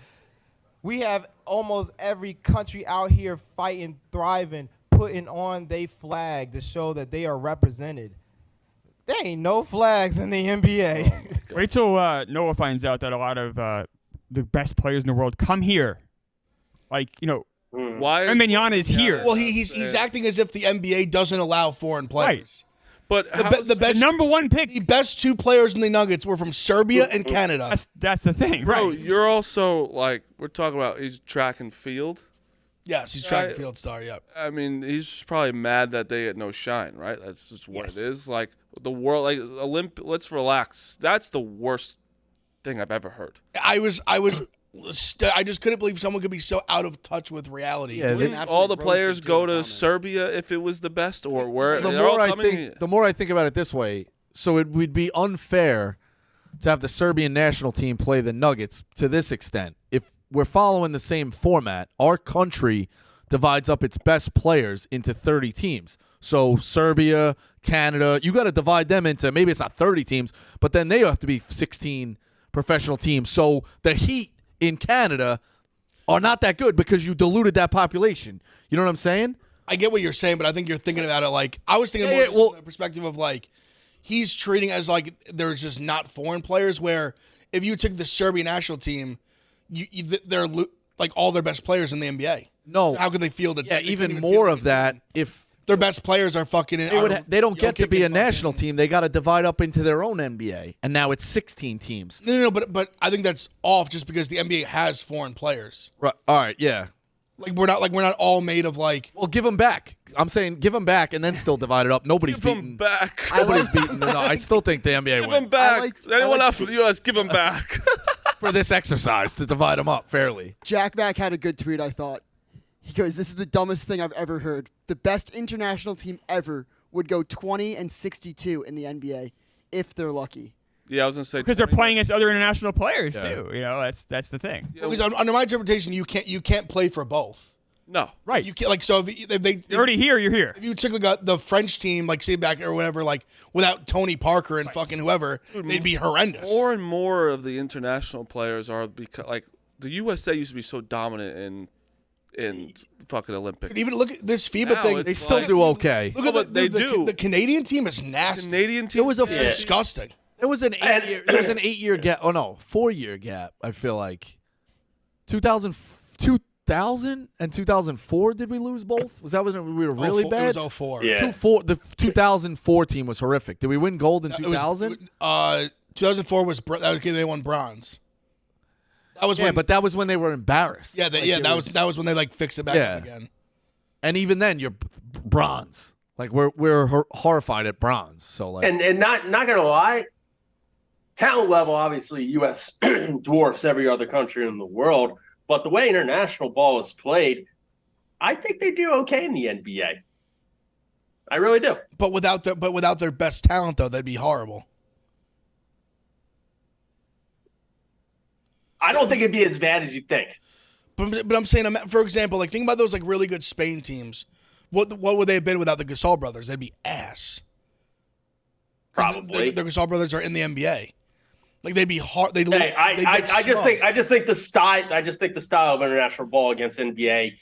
We have almost every country out here fighting, thriving, putting on their flag to show that they are represented. There ain't no flags in the NBA. Wait till Noah finds out that a lot of the best players in the world come here. Like, why? Manana is here. Well, he's acting as if the NBA doesn't allow foreign players. But the best number one pick. The best 2 players in the Nuggets were from Serbia and Canada. That's the thing, bro. Right. You're also like we're talking about. He's track and field. Yes, he's track and field star. Yep. I mean, he's just probably mad that they get no shine, right? That's just what it is. Like the world, like let's relax. That's the worst thing I've ever heard. I just couldn't believe someone could be so out of touch with reality. Yeah, wouldn't all the players go to Serbia if it was the best, or where? The more I think about it this way, so it would be unfair to have the Serbian national team play the Nuggets to this extent. If we're following the same format, our country divides up its best players into 30 teams. So Serbia, Canada, you got to divide them into, maybe it's not 30 teams, but then they have to be 16 professional teams. So the Heat in Canada are not that good because you diluted that population. You know what I'm saying? I get what you're saying, but I think you're thinking about it like, I was thinking more from the perspective of like, he's treating as like there's just not foreign players, where if you took the Serbian national team, they're like all their best players in the NBA. No. How could they field it? Yeah, They couldn't even field more a of that team. if Their best players are fucking. they don't get to be a Jokic national fucking- team. They got to divide up into their own NBA, and now it's 16 teams. No, but I think that's off just because the NBA has foreign players. Right. All right. Yeah. We're not all made of like. Well, give them back. I'm saying give them back, and then still divide it up. Nobody's Give them beaten. back. Nobody's beaten. No, I still think the NBA Give them wins back. Anyone else from the U.S., give them back. for this exercise to divide them up fairly. Jack Mack had a good tweet, I thought. He goes, "This is the dumbest thing I've ever heard. The best international team ever would go 20-62 in the NBA if they're lucky." Yeah, I was gonna say Because they're 20. playing against other international players Yeah. too. That's the thing. Because under my interpretation, you can't play for both. No. Right. You can't so if they You're already here. You're here. if you took like the French team like say back or whatever like without Tony Parker and fucking whoever, they'd be horrendous. More and more of the international players are because like the USA used to be so dominant in fucking Olympics. Even look at this FIBA Now thing. it's They still like- do okay. Look Oh, at but they do. The Canadian team is nasty. Canadian team. There was a It's disgusting. There was an 8-year gap. Oh no, 4-year gap. I feel like 2000 and 2004. Did we lose both? Was that when we were really bad? It was 04. Yeah. The 2004 team was horrific. Did we win gold in It was- 2000? 2004 was they won bronze. That was Yeah, when, but that was when they were embarrassed. yeah, Like, that was when they like fixed it back Yeah. up again. And even then, you're bronze. Like we're horrified at bronze. So like, And not gonna lie, talent level obviously U.S. dwarfs every other country in the world. But the way international ball is played, I think they do okay in the NBA. I really do. But without their best talent though, that'd be horrible. I don't think it'd be as bad as you think. But I'm saying, for example, like think about those like really good Spain teams. What would they have been without the Gasol brothers? They'd be ass. 'Cause Probably. the Gasol brothers are in the NBA. Like they'd be hard. They'd Hey, they'd get I just think smoked. the style of international ball against NBA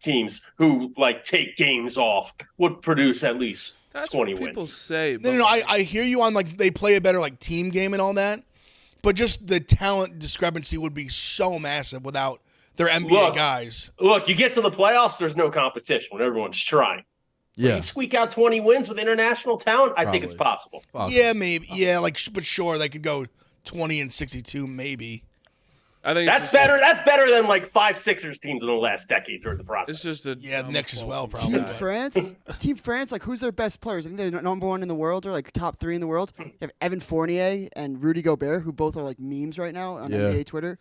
teams who like take games off would produce at least That's 20 what people wins. say. No. I hear you on like they play a better like team game and all that, but just the talent discrepancy would be so massive without their NBA Look. guys. Look, you get to the playoffs, there's no competition when everyone's trying. yeah, You squeak out 20 wins with international talent, I think it's Probably. possible. Yeah, maybe. Yeah, like but sure they could go 20-62 maybe. I think That's better. That's better than like 5 Sixers teams in the last decade during the process. It's just a Yeah, dumb Knicks as well, fucking probably. Team guy. France? Team France, like, who's their best players? I think they're number one in the world or, like, top 3 in the world. They have Evan Fournier and Rudy Gobert, who both are, like, memes right now on Yeah. NBA Twitter.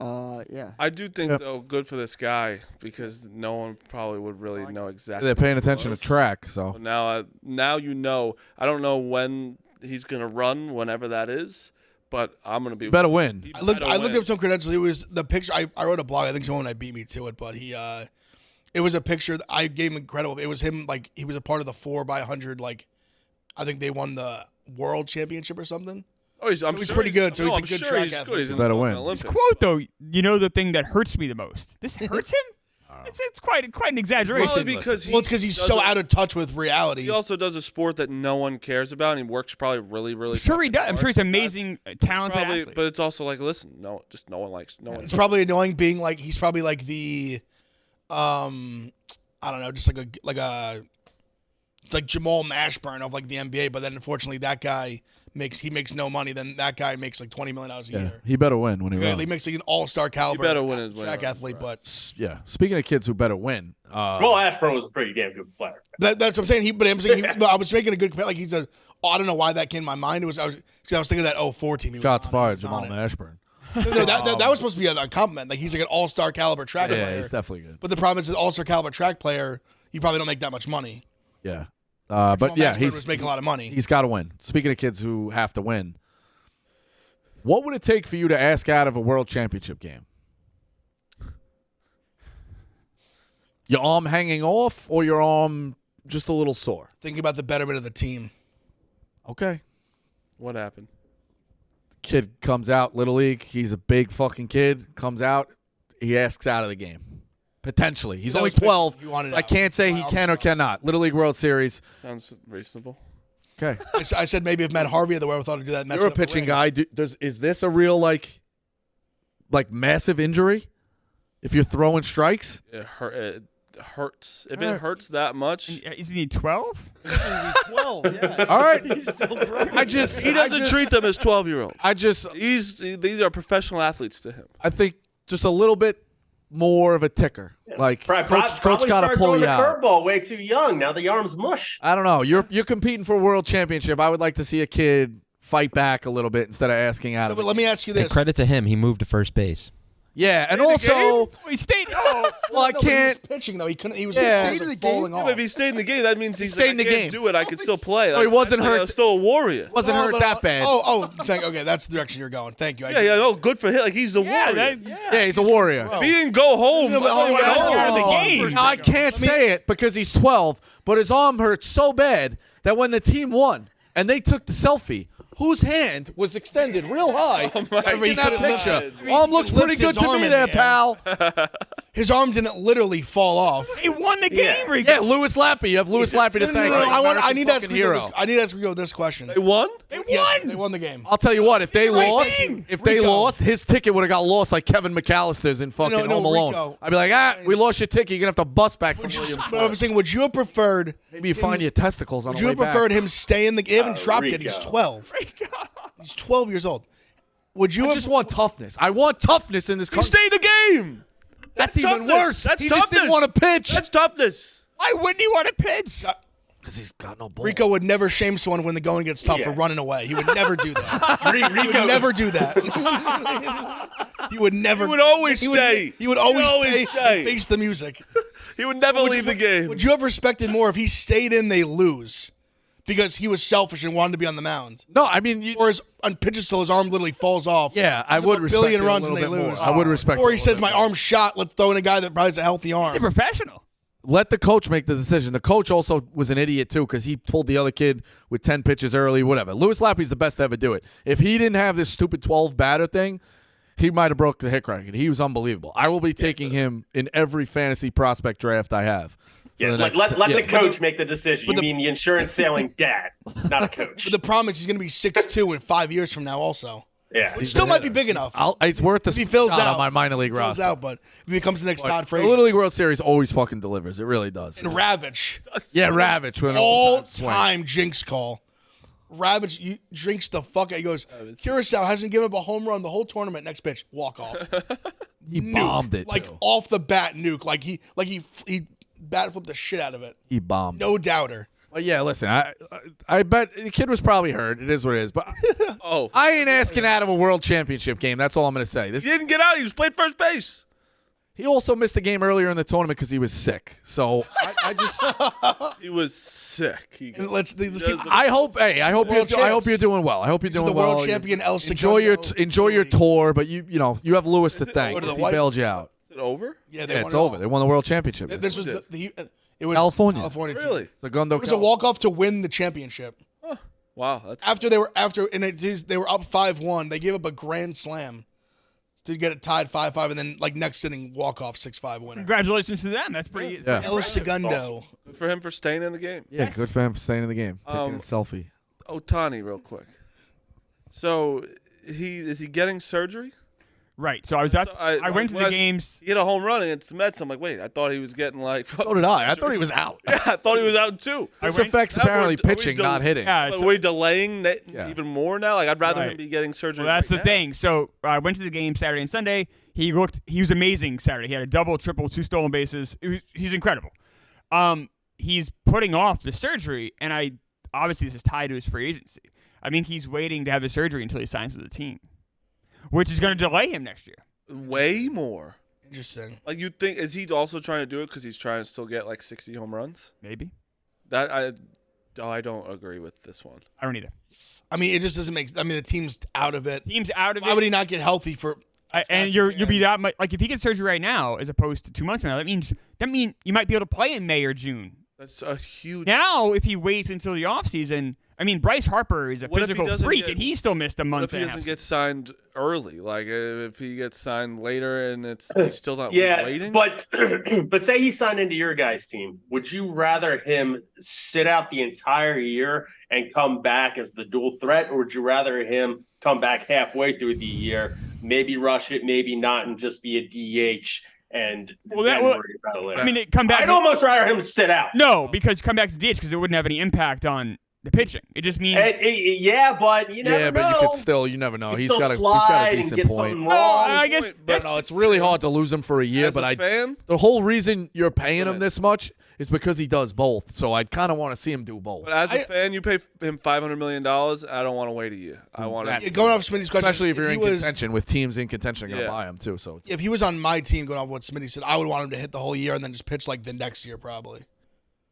Yeah. I do think Yep. though, good for this guy because no one probably would really know exactly. they're paying what it attention to was. track. So So now you know. I don't know when he's gonna run, whenever that is, but I'm gonna be. you better win. he I looked better win. up some credentials. It was the picture. I wrote a blog. I think someone had beat me to it, but it was a picture that I gave him incredible. It was him like he was a part of the 4x100. Like I think they won the world championship or something. Oh, I'm So he's sure pretty good, so he's no, a I'm good sure track he's athlete. Good. He's in Better the win. fucking This Olympics. quote though, you know the thing that hurts me the most. This hurts him. It's quite an Probably exaggeration. because Well, it's because he's so out of touch with reality. He also does a sport that no one cares about, and he works probably really, really. Sure he fucking does. I'm hard, sure he's so amazing, talented Probably, athlete. but it's also like, listen, no one likes. It's probably annoying being like he's probably like the, I don't know, just like Jamal Mashburn of like the NBA. But then unfortunately, that guy makes no money. Then that guy makes like $20 million a Yeah, year. he better win when he Yeah, runs. he makes like an all-star caliber. better win his track winner, athlete. right. But Yeah. Speaking of kids who better win, Jamal Ashburn was a pretty damn good player. that's what I'm saying. But I was making a good like he's a. Oh, I don't know why that came to my mind. I was thinking of that 04 team. He was shots on it. fired, He was Jamal on it. Mashburn. No, that was supposed to be a compliment. Like he's like an all-star caliber track Yeah, player. he's definitely good. But the problem is, an all-star caliber track player, you probably don't make that much money. Yeah. But Jamal yeah, Mashburn was making a lot of money. He's got to win. Speaking of kids who have to win, what would it take for you to ask out of a world championship game? Your arm hanging off or your arm just a little sore? Thinking about the betterment of the team. Okay. What happened? Kid comes out, Little League. He's a big fucking kid. Comes out. He asks out of the game. Potentially. He's That only was picked. 12. You wanted I out. can't say he Wow, can or I'm cannot. Little League World Series. Sounds reasonable. Okay. I said maybe if Matt Harvey had the wherewithal to do that. Mets You're a would have pitching ring. guy. Is this a real like massive injury? If you're throwing strikes, It hurts. If it hurts that much, Isn't he 12? He's 12. Yeah. all right. He's still growing. he doesn't treat them as 12-year-olds. These are professional athletes to him. I think just a little bit more of a ticker. Like coach Probably got to start pull throwing you the out. curveball way too young. Now the arm's mush. I don't know. You're competing for a world championship. I would like to see a kid fight back a little bit instead of asking out of But it. let me ask you Hey, this. credit to him. He moved to first base. Yeah, and also, He stayed. well, I No, but he can't. was pitching though. He couldn't. He was Yeah. Stayed in the falling game? off. But if he stayed in the game, that means he's stayed like, in the I can't game. do it. I can still play. So he wasn't that's like, hurt. I'm still a warrior. Wasn't hurt but that bad. Okay, that's the direction you're going. Thank you. Good for him. Like he's the warrior. Yeah, he's a warrior. If he didn't go home, No, but I hold went on, home. out of the game. Now, I can't say it because he's 12, but his arm hurt so bad that when the team won and they took the selfie, whose hand was extended real high in that picture? Arm looks lift pretty good his to arm me in there, the pal. His arm didn't literally fall off. He won the game, Rico. Yeah, Lewis Lappy. You have Lewis Lappy to thank. I need to ask American Rico hero. I need to ask Rico this question. They won? They won. Yes, they won the game. I'll tell you what, if they Right lost, thing. if they Rico. lost, his ticket would have got lost like Kevin McAllister's in fucking No, Home Alone. Rico. I'd be like, we lost your ticket. You're going to have to bus back from Williams. But I'm saying, would you have preferred? Maybe you find your testicles on Would the you way have back. preferred him stay in the? He haven't dropped yet. He's Rico. 12. He's 12 years old. Would you I have? just want toughness. I want toughness in this He country. stayed in the game. That's even toughness. worse. That's he just didn't toughness. want to pitch That's toughness. Why wouldn't he want to pitch? because he's got no ball. Rico would never shame someone when the going gets tough for Yeah. running away. He would never do that. He would Rico, never do that. He would never. He would always stay. He would always always stay and face the music. He would never leave the game. Would you have respected more if he stayed in, they lose? Because he was selfish and wanted to be on the mound. No, I mean, you, Or on pitches till his arm literally falls off. yeah, I He's would up a respect billion it runs a and little they bit lose. more. I would respect Or it he a says, little my bit more. arm's shot. Let's throw in a guy that probably has a healthy arm. He's a professional. Let the coach make the decision. The coach also was an idiot, too, because he told the other kid with 10 pitches early, whatever. Lewis Lappy's the best to ever do it. If he didn't have this stupid 12-batter thing, he might have broke the hit record. He was unbelievable. I will be taking him in every fantasy prospect draft I have. Yeah, the let next- let yeah. the coach make the decision. You mean the insurance selling dad, not a coach. But the problem is he's going to be 6'2" in 5 years from now also. Yeah. Which still might be big enough. It's worth the If he fills spot out on my minor league Fills roster. out, but if he becomes the next Todd The Frazier. Little League World Series always fucking delivers. It really does. And Ravage. Yeah, Ravage. With an All overtime swing. time jinx call. Ravage drinks the fuck out. He goes, Curacao hasn't given up a home run the whole tournament. Next pitch, walk off. He bombed it, Like too. off the bat nuke. Like he bat flipped the shit out of it. He bombed. No doubter. But yeah, listen, I bet the kid was probably hurt. It is what it is. But Oh, I ain't asking out of a world championship game. That's all I'm going to say. he didn't get out. He was playing first base. He also missed the game earlier in the tournament because he was sick. So I just He was sick. And let's keep. I hope World champs. you're doing well. I hope you're He's doing the well. world champion El Enjoy your Segundo. enjoy your tour, but you have Lewis to it thank over to because the he White- bailed you out. Is it over? Yeah, they Yeah, won it's it over. all. They won the world championship. This was it was California. California team. Really? Segundo It was a walk off to win the championship. Wow. That's After they were up 5-1, they gave up a grand slam to get it tied 5-5, and then like next inning walk off 6-5 winner. Congratulations to them. That's pretty. Yeah. El Segundo. good for him for staying in the game. Yeah, good for him for staying in the game. Taking a selfie. Ohtani, real quick. So is he getting surgery? Right. So I was at. So I went to when the games. He hit a home run against the Mets. I'm like, wait, I thought he was getting like. So did I. I thought he was out. Yeah, I thought he was out too. This went- affects Now apparently we're- are we pitching, del- not hitting. Yeah. But so- are we delaying that Yeah. even more now? Like, I'd rather him Right. be getting surgery. Well, that's right the now. thing. So I went to the game Saturday and Sunday. He was amazing Saturday. He had a double, triple, 2 stolen bases. He's incredible. He's putting off the surgery, and obviously this is tied to his free agency. I mean, he's waiting to have the surgery until he signs with the team, which is going to delay him next year. Way more. Interesting. Like, you think, is he also trying to do it because he's trying to still get like 60 home runs? Maybe. That I don't agree with this one. I don't either. I mean, it just doesn't make. I mean, the team's out of it. Team's out of Why it. would he not get healthy for? And That's you'll the be thing. that much like if he gets surgery right now as opposed to 2 months from now. That means you might be able to play in May or June. That's a huge. Now, if he waits until the offseason, I mean, Bryce Harper is a What if he physical doesn't freak, get- and he still missed a What month if he and a doesn't half. get signed early? Like, if he gets signed later and he's still not Yeah, waiting? but but say he signed into your guys' team. Would you rather him sit out the entire year and come back as the dual threat, or would you rather him come back halfway through the year, maybe rush it, maybe not, and just be a DH and Well, then that would- worry about it later. I mean, come back. I'd almost rather him sit out. No, because come back to DH because it wouldn't have any impact on the pitching. It just means. Yeah, but you never know. but you could still, you never know. You He's still got a slide and decent get point. something No, wrong. I guess. But no, it's really hard to lose him for a year. As But a fan, the whole reason you're paying him this much is because he does both. So I kind of want to see him do both. but as a fan, you pay him $500 million. I don't want to wait a year. I want to. Going off Smitty's question, Especially if you're in he was- contention with teams in contention going to Yeah. buy him too. So If he was on my team, going off what Smitty said, I would want him to hit the whole year and then just pitch like the next year probably.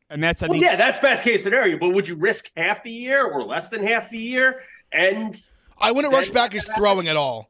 And that's I Well, think. yeah, that's best case scenario. But would you risk half the year or less than half the year? And I wouldn't rush back his throwing at all.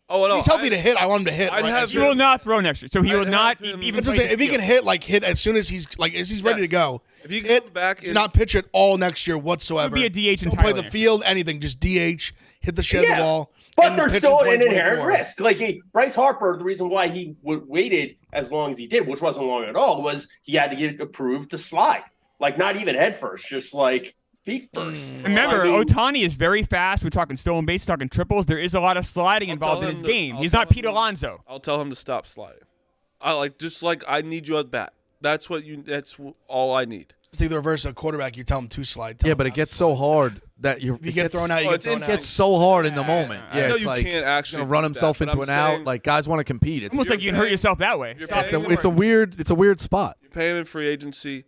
Oh no, He's healthy to hit. I want him to hit. I'd right? have As He soon- will not throw next year, so he I'd will not have him- even. That's the play thing. the If he field. can hit as soon as he's ready to Yes. go. If he hit, comes back, do not pitch it all next year whatsoever. It would be a DH Don't entirely play the next field, anything. Just DH, hit the shit of the ball. But and there's pitch still in an inherent 2024. risk. Like Bryce Harper, the reason why he waited as long as he did, which wasn't long at all, was he had to get approved to slide. Like not even head first, just like feet first. Remember, I mean, Ohtani is very fast. We're talking stolen base, talking triples. There is a lot of sliding involved in his game. He's not Pete Alonso. I'll tell him to stop sliding. I need you at bat. That's all I need. It's like the reverse of a quarterback. You tell him to slide. Tell yeah, him but not it gets to so slide. hard that you If you get thrown out, you Oh, get it's thrown It out. gets so hard in the moment. I Yeah, know it's you like can't actually gonna run do himself that, but into I'm an out. saying- Like guys want to compete. It's Almost like you can hurt yourself that way. You're it's paying a weird spot. You're paying in free agency.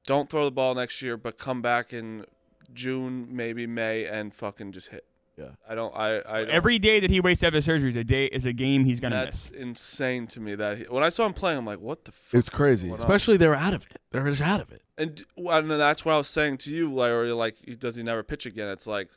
Don't throw the ball next year, but come back in June, maybe May, and fucking just hit. Yeah. I don't. Every day that he waits after surgery is a game he's gonna That's miss. insane to me. When I saw him playing, I'm like, what the fuck? It's crazy. going on? Especially they're out of it. They're just out of it. And that's what I was saying to you, Larry. Like, does he never pitch again? It's like,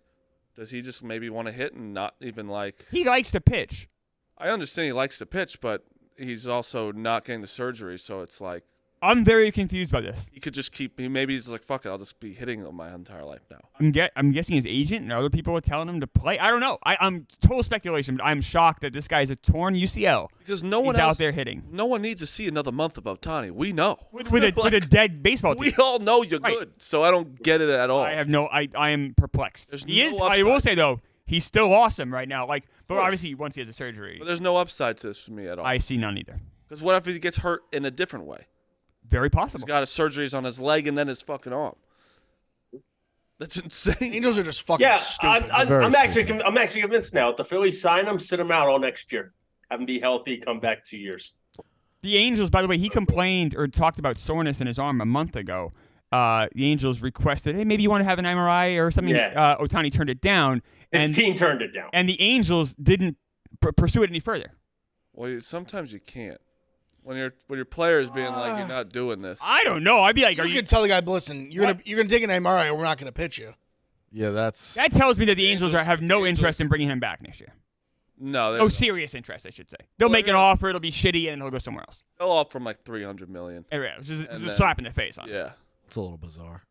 does he just maybe want to hit and not even like? He likes to pitch. I understand he likes to pitch, but he's also not getting the surgery, so it's like I'm very confused by this. he could just keep. Maybe he's like, fuck it, I'll just be hitting him my entire life now. I'm guessing his agent and other people are telling him to play. I don't know. I'm total speculation, but I'm shocked that this guy's a torn UCL. Because no one He's else out there hitting. No one needs to see another month of Ohtani. We know With a dead baseball team. we all know you're Right. good, so I don't get it at all. I am perplexed. There's He no is. I will upside. say though, he's still awesome right now. But course. obviously once he has a surgery, But there's no upside to this for me at all. I see none either. Because what if he gets hurt in a different way? Very He's possible. got his surgeries on his leg and then his fucking arm. That's insane. Angels are just fucking yeah, stupid. Very I'm actually convinced now. If the Phillies sign him, sit him out all next year, have him be healthy, come back 2 years. The Angels, by the way, he complained or talked about soreness in his arm a month ago. The Angels requested, hey, maybe you want to have an MRI or something. Yeah. Ohtani turned it down. His team turned it down. And the Angels didn't pursue it any further. Well, sometimes you can't. When your players being like, you're not doing this. I don't know. I'd be like, you could tell the guy, listen, you're gonna take an MRI, or we're not gonna pitch you. Yeah, that tells me that the Angels have no Angels- interest in bringing him back next year. No, No serious interest, I should say. They'll make an offer. It'll be shitty, and he'll go somewhere else. they'll offer him like $300 million. Yeah, just And a then- slap in the face, honestly. Yeah. it's a little bizarre.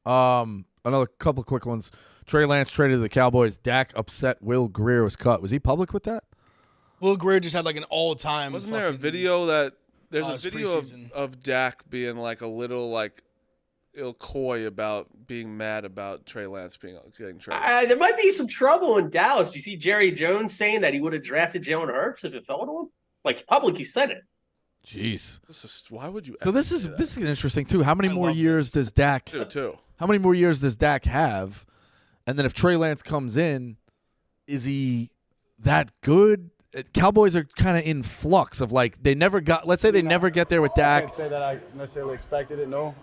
Another couple of quick ones. Trey Lance traded to the Cowboys. Dak upset. Will Greer was cut. Was he public with that? Will Greer just had like an all-time. Wasn't there a fucking- video that there's a it's video preseason. of Dak being like a little like coy about being mad about Trey Lance getting traded? There might be some trouble in Dallas. You see Jerry Jones saying that he would have drafted Jalen Hurts if it fell to him. Like public, he said it. Jeez. Why would you? So this is interesting too. How many more years does Dak? Too. How many more years does Dak have? And then if Trey Lance comes in, is he that good? Cowboys are kind of in flux of like they never got. Let's say they never get there with I Dak. can't say that I necessarily expected it. No.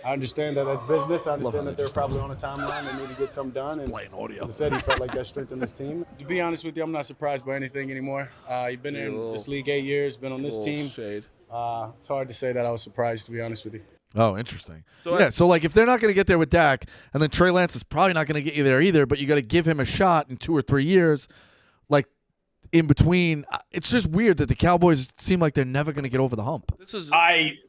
I understand that that's business. I understand that they're probably on a timeline. They need to get something done. And Playing audio. as I said, he felt like that strengthened his team. To be honest with you, I'm not surprised by anything anymore. You've been in this league 8 years, been on this team. Shade. It's hard to say that I was surprised, to be honest with you. Oh, interesting. So So like if they're not going to get there with Dak, and then Trey Lance is probably not going to get you there either, but you got to give him a shot in 2 or 3 years, like in between. It's just weird that the Cowboys seem like they're never going to get over the hump. This is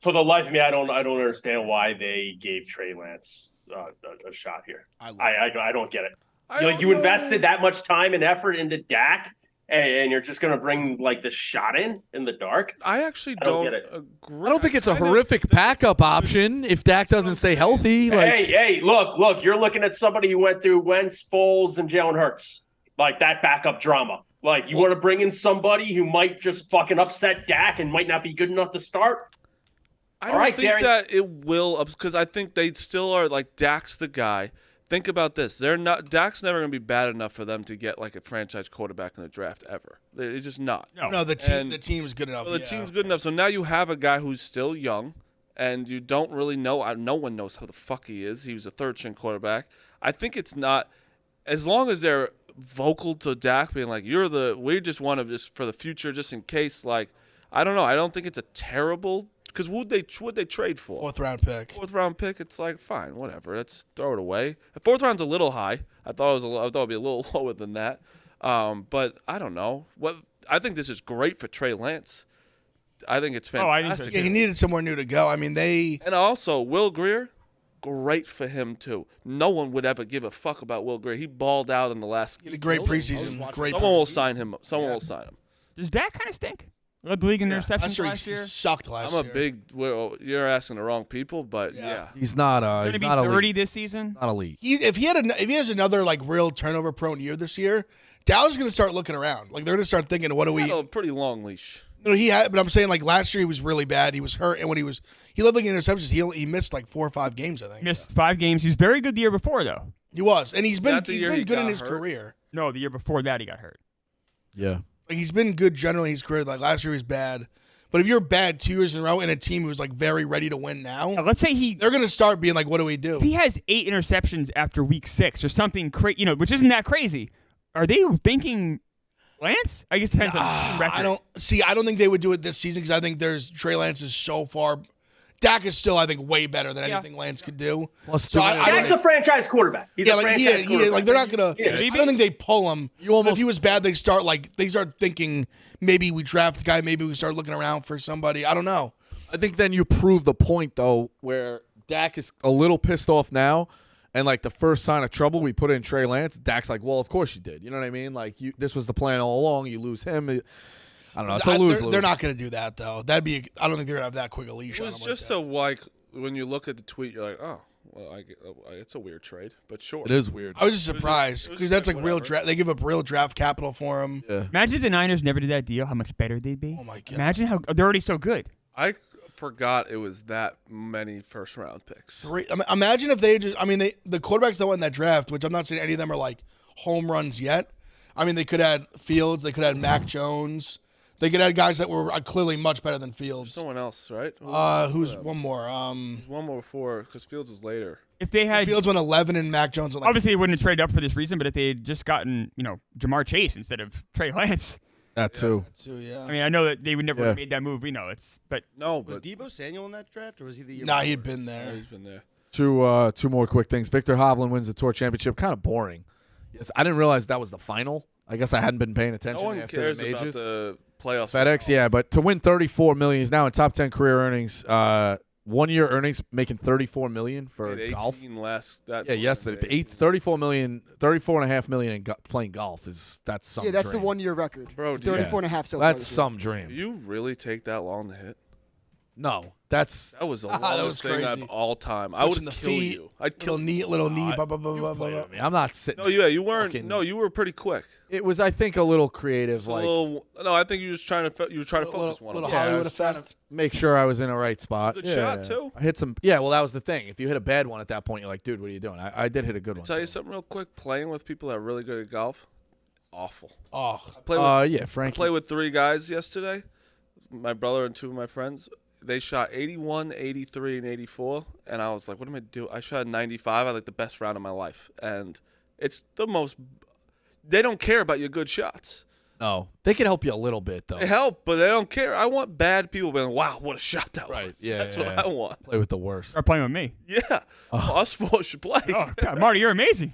For the life of me, I don't understand why they gave Trey Lance a shot here. I don't get it. You invested that much time and effort into Dak, and you're just going to bring like the shot in the dark. I actually don't don't get it. agree. I don't think it's a horrific backup option if Dak doesn't stay healthy. Like, Hey, look! You're looking at somebody who went through Wentz, Foles, and Jalen Hurts, like that backup drama. Like, you want to bring in somebody who might just fucking upset Dak and might not be good enough to start? I don't think that it will, because I think they still are like Dak's the guy. Think about this: Dak's never going to be bad enough for them to get like a franchise quarterback in the draft ever. It's just not. No, the team's good enough. Well, the team's good enough. So now you have a guy who's still young, and you don't really know. No one knows how the fuck he is. He was a third-string quarterback. I think it's not, as long as they're vocal to Dak, being like, we just want to just for the future, just in case. Like, I don't know. I don't think it's a terrible. Because what'd they trade for? Fourth round pick. It's like, fine, whatever. Let's throw it away. The fourth round's a little high. I thought it'd be a little lower than that. But I don't know. I think this is great for Trey Lance. I think it's fantastic. I think so too. Yeah, he needed somewhere new to go. I mean, and also Will Grier, great for him too. No one would ever give a fuck about Will Grier. He balled out in the last. He had a great preseason. Someone will sign him. Someone will sign him. Does Dak kind of stink? Led the league in interceptions last year. He sucked last year. You're asking the wrong people, but yeah. He's not. He's going to be 30 this season. Not elite. If he has another like real turnover prone year this year, Dallas is going to start looking around. Like they're going to start thinking, what do we? A pretty long leash. No, but I'm saying like last year he was really bad. He was hurt, and when he led like interceptions. He missed like 4 or 5 games. I think missed 5 games. He was very good the year before though. He was, and he's been good in his career. No, the year before that he got hurt. Yeah, like he's been good generally in his career. Like last year he was bad. But if you're bad 2 years in a row in a team who's like very ready to win now, let's say they're going to start being like, what do we do? If he has 8 interceptions after week 6 or something crazy, which isn't that crazy, are they thinking Lance? I guess it depends on the record. I don't think they would do it this season because I think Trey Lance is so far. Dak is still, I think, way better than anything Lance could do. Dak's a franchise quarterback. He's a franchise quarterback. Like they're not gonna. I don't think they pull him. If he was bad, they start thinking maybe we draft the guy. Maybe we start looking around for somebody. I don't know. I think then you prove the point though, where Dak is a little pissed off now, and like the first sign of trouble, we put in Trey Lance. Dak's like, well, of course you did. You know what I mean? Like this was the plan all along. You lose him. I don't know. It's a lose. They're not going to do that though. I don't think they're going to have that quick a leash. It was just when you look at the tweet, you're like, oh, well, it's a weird trade, but sure. It is weird. I was just surprised because that's like real draft. They give up real draft capital for him. Yeah. Imagine if the Niners never did that deal. How much better they'd be. Oh my god. Imagine how they're already so good. I forgot it was that many first round picks. Imagine if they just. I mean, the quarterbacks that went in that draft, which I'm not saying any of them are like home runs yet. I mean, they could have Fields. They could have Mac Jones. They could have guys that were clearly much better than Fields. Someone else, right? Who's one more? One more before because Fields was later. If they had Fields went 11 and Mac Jones went obviously they wouldn't have traded up for this reason, but if they had just gotten Jamar Chase instead of Trey Lance, that too. Yeah. I mean, I know that they would never have made that move. We know was Deebo Samuel in that draft or was he the year? Nah, he'd been there. Yeah, he's been there. Two more quick things. Victor Hovland wins the tour championship. Kind of boring. Yes, I didn't realize that was the final. I guess I hadn't been paying attention. No one after cares the majors. about the playoffs. FedEx, yeah, but to win $34 million, he's now in top 10 career earnings. 1 year earnings, making $34 million for golf. Yesterday. $34.5 million in playing golf that's some. Yeah, that's dream. the 1 year record. Bro, 34.5 so far. That's some dream. Do you really take that long to hit? No, that was the longest thing of all time. I would kill you. I'd kill little knee. Blah, blah, blah, blah, blah. I'm not sitting. No, yeah, you weren't. No, you were pretty quick. It was, I think, a little creative. No, I think you were trying to focus one. Little Hollywood effect. Make sure I was in the right spot. Good shot too. I hit some. Yeah, well, that was the thing. If you hit a bad one at that point, you're like, dude, what are you doing? I did hit a good one. Tell you something real quick. Playing with people that are really good at golf, awful. Frankie. I played with 3 guys yesterday. My brother and 2 of my friends. They shot 81, 83, and 84, and I was like, what am I doing? I shot 95. I like the best round of my life, and it's the most – they don't care about your good shots. No. They can help you a little bit, though. They help, but they don't care. I want bad people being, wow, what a shot that was. Yeah, That's what I want. Play with the worst. Start playing with me. Yeah. Us 4 should play. Oh, God, Marty, you're amazing.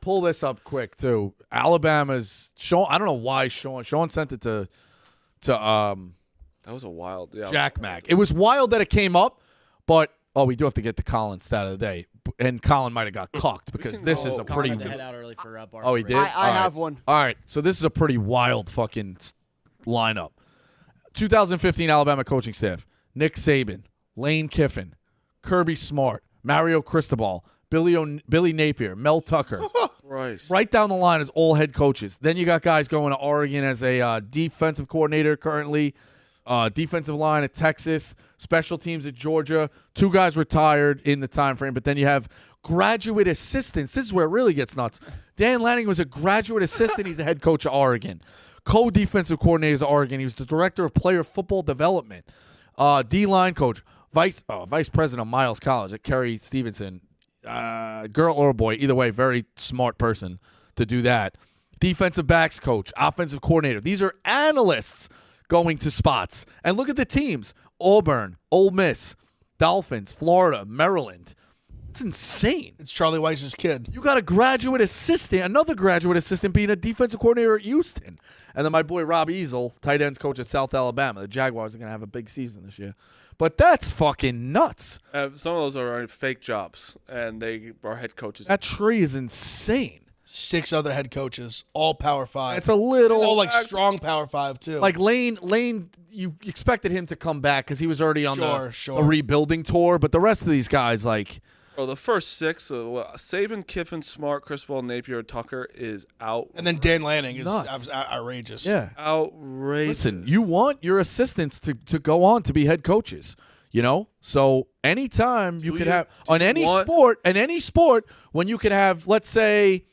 Pull this up quick, too. Alabama's – Sean. I don't know why Sean sent it to that was a wild, Jack Mac. It was wild that it came up, but we do have to get the Colin stat of the day, and Colin might have got cucked because this is a pretty. Colin had to head out early for he did. I have one. All right, so this is a pretty wild fucking lineup. 2015 Alabama coaching staff: Nick Saban, Lane Kiffin, Kirby Smart, Mario Cristobal, Billy Napier, Mel Tucker, Christ. Right down the line is all head coaches. Then you got guys going to Oregon as a defensive coordinator currently, defensive line at Texas, special teams at Georgia. 2 guys retired in the time frame, but then you have graduate assistants. This is where it really gets nuts. Dan Lanning was a graduate assistant. He's a head coach at Oregon. Co-defensive coordinator at Oregon. He was the director of player football development. D-line coach. Vice president of Miles College at Kerry Stevenson. Girl or boy, either way, very smart person to do that. Defensive backs coach, offensive coordinator. These are analysts going to spots. And look at the teams. Auburn, Ole Miss, Dolphins, Florida, Maryland. It's insane. It's Charlie Weiss's kid. You got a graduate assistant, another graduate assistant being a defensive coordinator at Houston. And then my boy Rob Easel, tight ends coach at South Alabama. The Jaguars are going to have a big season this year. But that's fucking nuts. Some of those are fake jobs, and they are head coaches. That tree is insane. 6 other head coaches, all Power 5. It's a little... all like strong Power 5, too. Like Lane, you expected him to come back because he was already on the rebuilding tour. But the rest of these guys, like... Oh, the first 6, Saban, Kiffin, Smart, Criswell, Napier, Tucker is out. And then Dan Lanning is outrageous. Yeah. Outrageous. Listen, you want your assistants to go on to be head coaches, you know? So anytime you could have, on any sport, when you could have, let's say,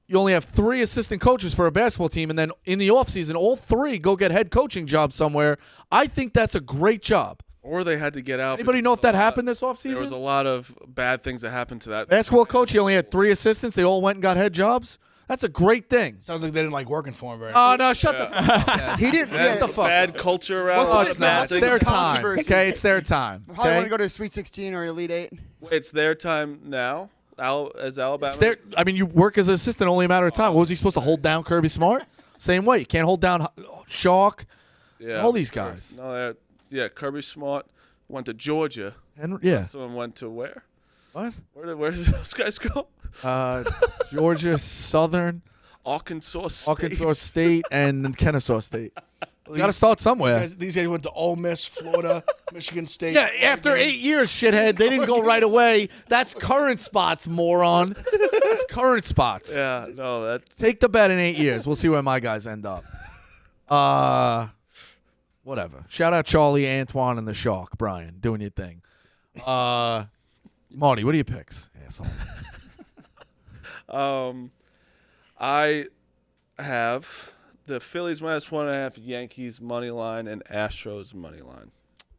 you only have 3 assistant coaches for a basketball team, and then in the offseason, all 3 go get head coaching jobs somewhere, I think that's a great job. Or they had to get out. Anybody know if that happened this offseason? There was a lot of bad things that happened to that. Basketball coach, he only had 3 assistants. They all went and got head jobs. That's a great thing. Sounds like they didn't like working for him very much. Oh, no, shut the fuck up. He didn't. Bad, Yeah, bad culture around. It's their time. Okay, it's their time. Probably want to go to a Sweet 16 or Elite 8. It's their time now. As Alabama. You work as an assistant only a matter of time. What was he supposed to hold down Kirby Smart? Same way. You can't hold down Shark. Yeah, all these guys. No, Kirby Smart went to Georgia. Someone went to where? What? Where did those guys go? Georgia Southern, Arkansas State, and Kennesaw State. You got to start somewhere. These guys went to Ole Miss, Florida, Michigan State. Yeah, after 8 years, shithead. They didn't go right away. That's current spots, moron. That's current spots. Yeah, no, that's... Take the bet in 8 years. We'll see where my guys end up. Whatever. Shout out Charlie, Antoine, and the Shark. Brian, doing your thing. Marty, what are your picks? Asshole. I have the Phillies -1.5, Yankees money line, and Astros money line.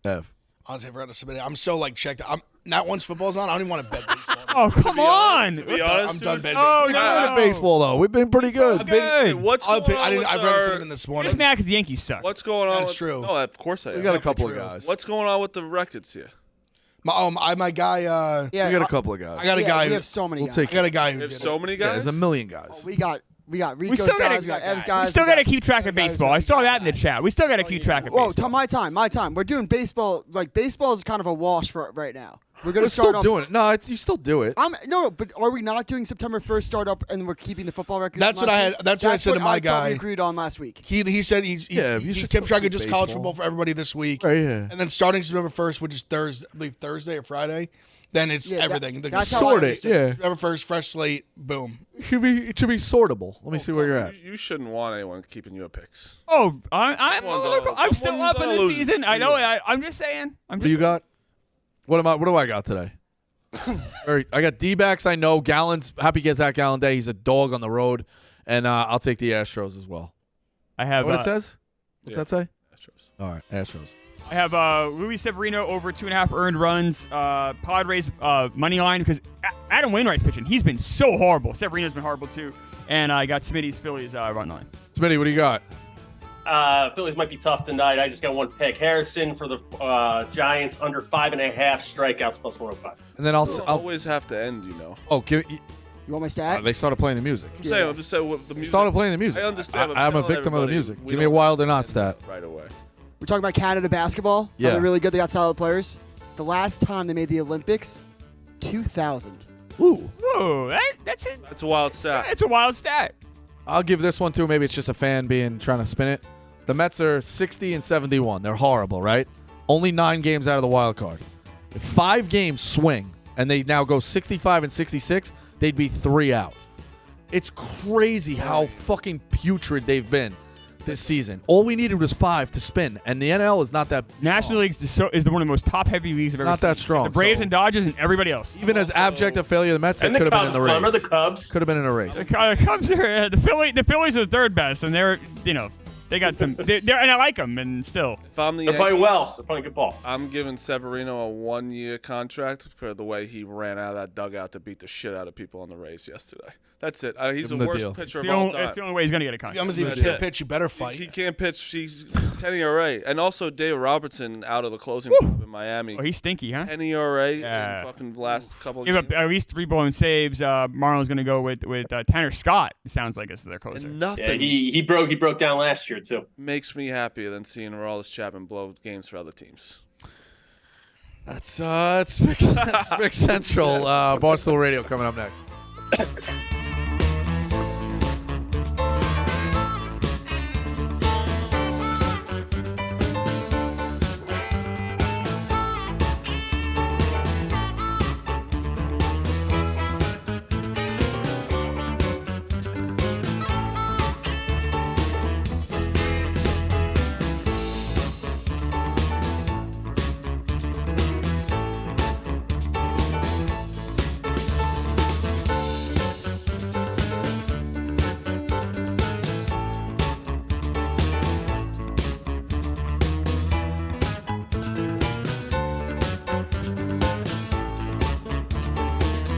Ev. Honestly, I forgot to submit it. I'm so checked. Not once football's on. I don't even want to bet baseball. Oh, come on! To be honest, I'm done betting Oh, baseball. We're going to baseball, though. We've been pretty good. What's going on? I've read something this morning. Just mad because the Yankees suck. What's going on? That's true. No, of course I am. We got a couple of guys. What's going on with the records here? My guy. We got a couple of guys. I got a guy. We have so many guys. I got a guy who You have did so it. many Yeah, guys? there's a million guys. Oh, we got Rico's still gotta- guys. We got Ev's guys. We still we got to got- keep track of baseball. I saw that in the chat. We still got to keep track of Whoa, baseball. my time. We're doing baseball. Baseball is kind of a wash for right now. We're gonna We're start still up. doing it. No, you still do it. No, but are we not doing September 1st start up and we're keeping the football records? That's from what I last had. week? That's what I said to my I guy. thought we agreed on last week. He said he you should kept still track of keep just college baseball. football for everybody this week. Right, yeah. And then starting September 1st, which is Thursday or Friday, then it's everything. that's how Sort it, yeah. September 1st, fresh slate, boom. It should be sortable. Let me see where you're at. You shouldn't want anyone keeping your picks. Oh, I'm Someone's still up in gonna the lose season. it. I know. I'm just saying. What do you got? What do I got today? I got D-backs. I know Gallon's happy gets out Gallon Day. He's a dog on the road, and I'll take the Astros as well. I have What it says? What's that say? Astros. All right, Astros. I have Luis Severino over 2.5 earned runs. Padres money line because Adam Wainwright's pitching. He's been so horrible. Severino's been horrible too. And I got Smitty's Phillies run line. Smitty, what do you got? Phillies might be tough tonight. I just got one pick. Harrison for the Giants under 5.5 strikeouts plus 105. And then I'll always have to end, you know. Oh, You want my stat? they started playing the music. I'm just saying what the They music. started playing the music. I understand. I'm a victim of the music. Give me a wild or not stat. Right away. We're talking about Canada basketball. Yeah. They're really good. They got solid players. The last time they made the Olympics, 2000. Ooh. Whoa, that's it. That's a wild stat. It's a wild stat. I'll give this one too. Maybe it's just a fan trying to spin it. The Mets are 60 and 71. They're horrible, right? Only 9 games out of the wild card. If 5 games swing and they now go 65 and 66, they'd be 3 out. It's crazy how fucking putrid they've been this season. All we needed was 5 to spin, and the NL is not that. National League is one of the most top-heavy leagues I've ever Not seen. that strong. The Braves so and Dodgers and everybody else. even as abject a failure, the Mets And could the have been in Cubs, the race. the Cubs. Could have been in a race. The Cubs are the Phillies are the third best, and they're they got some. And I like them, and still. If I'm the They're playing Yankees, well. They're playing good ball. I'm giving Severino a 1-year contract for the way he ran out of that dugout to beat the shit out of people on the Rays yesterday. That's it. He's Give the him the worst deal. pitcher It's of all the time. only way he's gonna get a contract. If you That's can't it. pitch, you better fight. He can't pitch. He's 10 ERA. And also Dave Robertson out of the closing group in Miami. Oh, he's stinky, huh? 10 ERA Yeah. in fucking last couple of Give games. up at least 3 blown saves. Marlon's gonna go with Tanner Scott. It sounds like it's their closer. And nothing Yeah, he broke down last year too. makes me happier than seeing Aroldis Chapman blow games for other teams. That's Big Central. Barstool Radio coming up next.